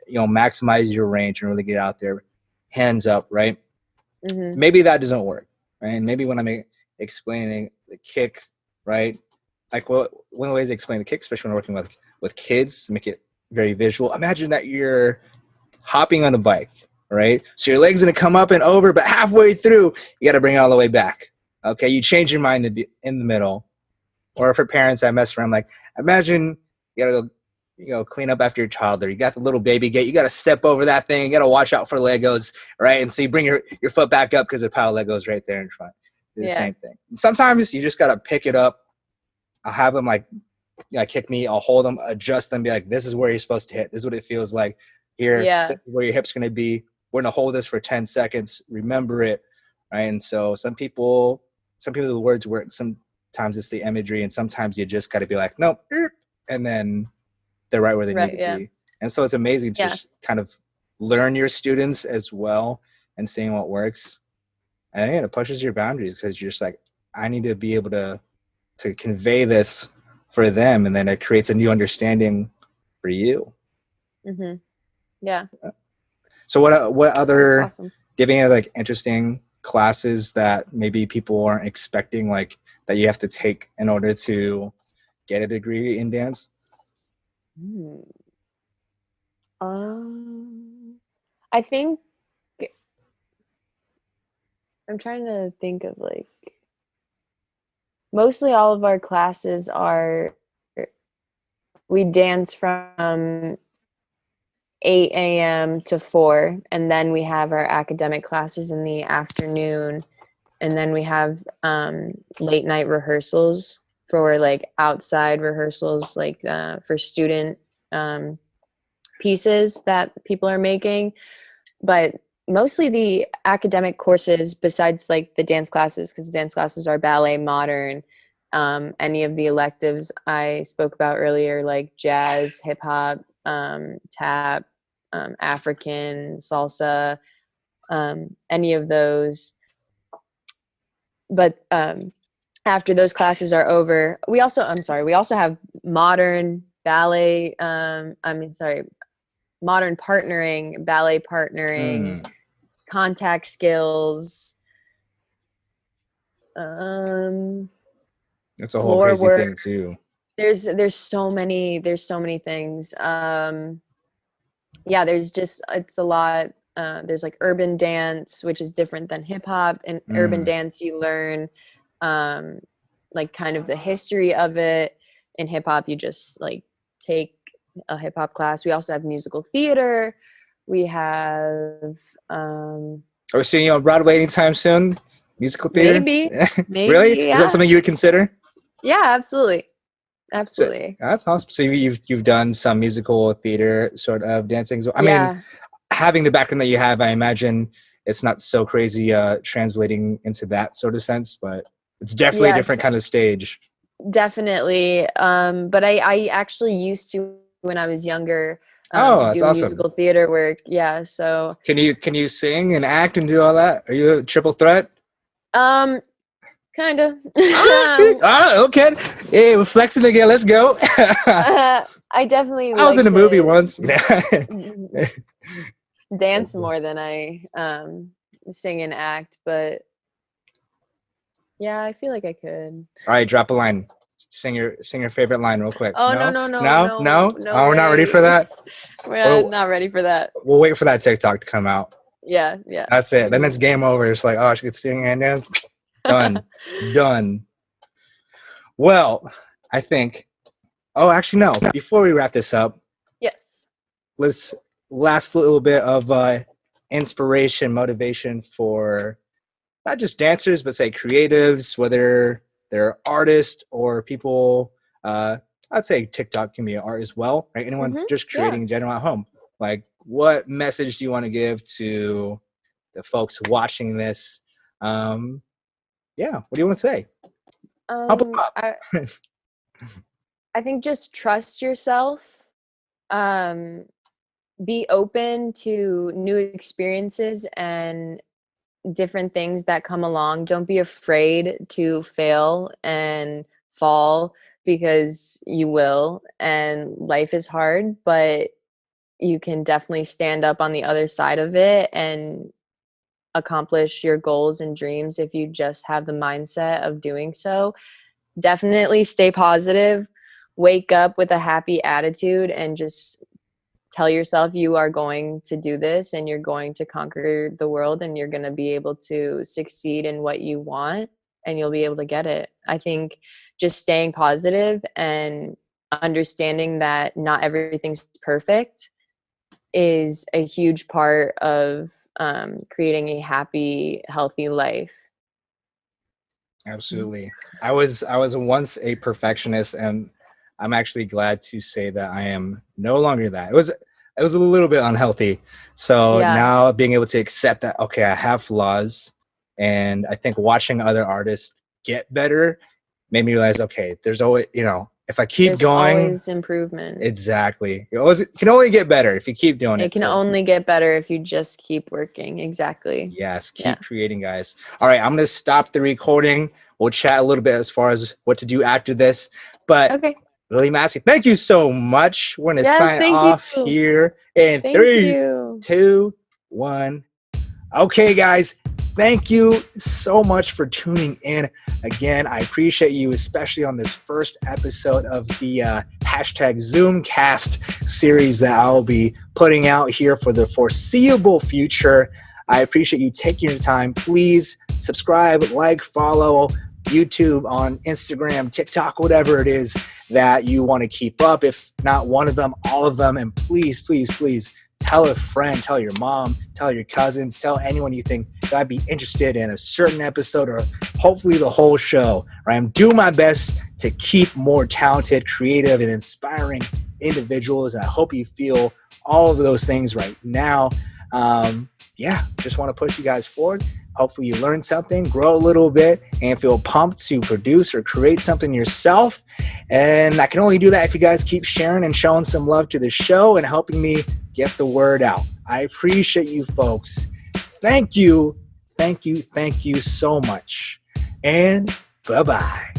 maximize your range and really get out there. Hands up, right? Mm-hmm. Maybe that doesn't work, right? And maybe when I'm explaining the kick, right? Like, well, one of the ways I explain the kick, especially when working with kids, make it very visual. Imagine that you're hopping on a bike, right? So your leg's gonna come up and over, but halfway through, you got to bring it all the way back. Okay, you change your mind in the middle. Or for parents, I mess around like, imagine you gotta go, clean up after your toddler. You got the little baby gate. You got to step over that thing. You got to watch out for Legos, right? And so you bring your foot back up because the pile of Legos right there in front. Do the Yeah. same thing. And sometimes you just got to pick it up. I'll have them like, kick me. I'll hold them, adjust them, be like, this is where you're supposed to hit. This is what it feels like. Here, Yeah. where your hip's going to be. We're going to hold this for 10 seconds. Remember it, right? And so some people, the words work. Sometimes it's the imagery, and sometimes you just got to be like, nope, and then they're right where they need Right. to Yeah. be. And so it's amazing to Yeah. just kind of learn your students as well and seeing what works. And again, it pushes your boundaries because you're just like, I need to be able to convey this for them, and then it creates a new understanding for you. Mm-hmm. Yeah. So what That's other, awesome. do you have any like interesting classes that maybe people aren't expecting, like that you have to take in order to get a degree in dance? Hmm. I think I'm trying to think of like mostly all of our classes are we dance from 8 a.m. to 4, and then we have our academic classes in the afternoon, and then we have late night rehearsals for like outside rehearsals, like for student um, pieces that people are making. But mostly the academic courses, besides like the dance classes, because the dance classes are ballet, modern, any of the electives I spoke about earlier, like jazz, hip hop, tap, African, salsa, any of those. But after those classes are over, we also have modern ballet, modern partnering, ballet partnering, Mm, contact skills, um, that's a whole floor crazy work. thing too. There's so many things. Yeah, there's just it's a lot. There's like urban dance, which is different than hip hop. And urban Mm, dance, you learn um, like kind of the history of it. in hip hop, you just like take a hip hop class. We also have musical theater. We have Are we seeing you on Broadway anytime soon? Musical theater? maybe, Really? Is that yeah, something you would consider? yeah, absolutely, So absolutely, that's awesome. So you've done some musical theater sort of dancing. So, I mean, yeah, having the background that you have, I imagine it's not so crazy translating into that sort of sense, but it's definitely a yes, different kind of stage. definitely. But I actually used to when I was younger Oh, that's do awesome. musical theater work. Yeah, so Can you sing and act and do all that? Are you a triple threat? um, kind of. Okay. Hey, we're flexing again. Let's go. I definitely I was in like a movie to once. dance more than I sing and act, but yeah, I feel like I could. All right, drop a line. Sing your favorite line real quick. Oh no No, no no no, no no. no Oh, we're not ready for way. that. We're Well, not ready for that. we'll wait for that TikTok to come out. Yeah, yeah. That's it. Then it's game over. It's like, oh, she could sing and dance. Done. Done. Well, I think. Oh, actually, no. Before we wrap this up, Yes. let's last little bit of inspiration, motivation for not just dancers, but say creatives, whether they're artists or people. I'd say TikTok can be an art as well, right? Anyone just Yeah. creating in general at home. Like, what message do you want to give to the folks watching this? Yeah, what do you want to say? Pump 'em up. I think just trust yourself. Um, be open to new experiences and different things that come along. Don't be afraid to fail and fall because you will. And life is hard, but you can definitely stand up on the other side of it and accomplish your goals and dreams if you just have the mindset of doing so. Definitely stay positive, wake up with a happy attitude, and just tell yourself you are going to do this and you're going to conquer the world and you're going to be able to succeed in what you want and you'll be able to get it. I think just staying positive and understanding that not everything's perfect is a huge part of creating a happy, healthy life. Absolutely. I was once a perfectionist, and I'm actually glad to say that I am no longer that. It was a little bit unhealthy. So Yeah, now being able to accept that, okay, I have flaws, and I think watching other artists get better made me realize, okay, there's always, if I keep there's going, always improvement. exactly, it can only get better if you keep doing It it. can So only get better if you just keep working. Exactly. yes, Yeah. keep creating, guys. All right, I'm gonna stop the recording. We'll chat a little bit as far as what to do after this. But Okay. Lily Massie, thank you so much. We're gonna Yes, sign thank off you. here in Thank 3, you. 2, 1. Okay, guys, thank you so much for tuning in. Again, I appreciate you, especially on this first episode of the hashtag Zoomcast series that I'll be putting out here for the foreseeable future. I appreciate you taking your time. Please subscribe, like, follow YouTube, on Instagram, TikTok, whatever it is that you want to keep up. If not one of them, all of them. And please, please, please, tell a friend, tell your mom, tell your cousins, tell anyone you think that I'd be interested in a certain episode or hopefully the whole show. Right? I'm doing my best to keep more talented, creative, and inspiring individuals. And I hope you feel all of those things right now. Just want to push you guys forward. Hopefully you learn something, grow a little bit, and feel pumped to produce or create something yourself. And I can only do that if you guys keep sharing and showing some love to the show and helping me get the word out. I appreciate you folks. Thank you. Thank you. Thank you so much. And bye-bye.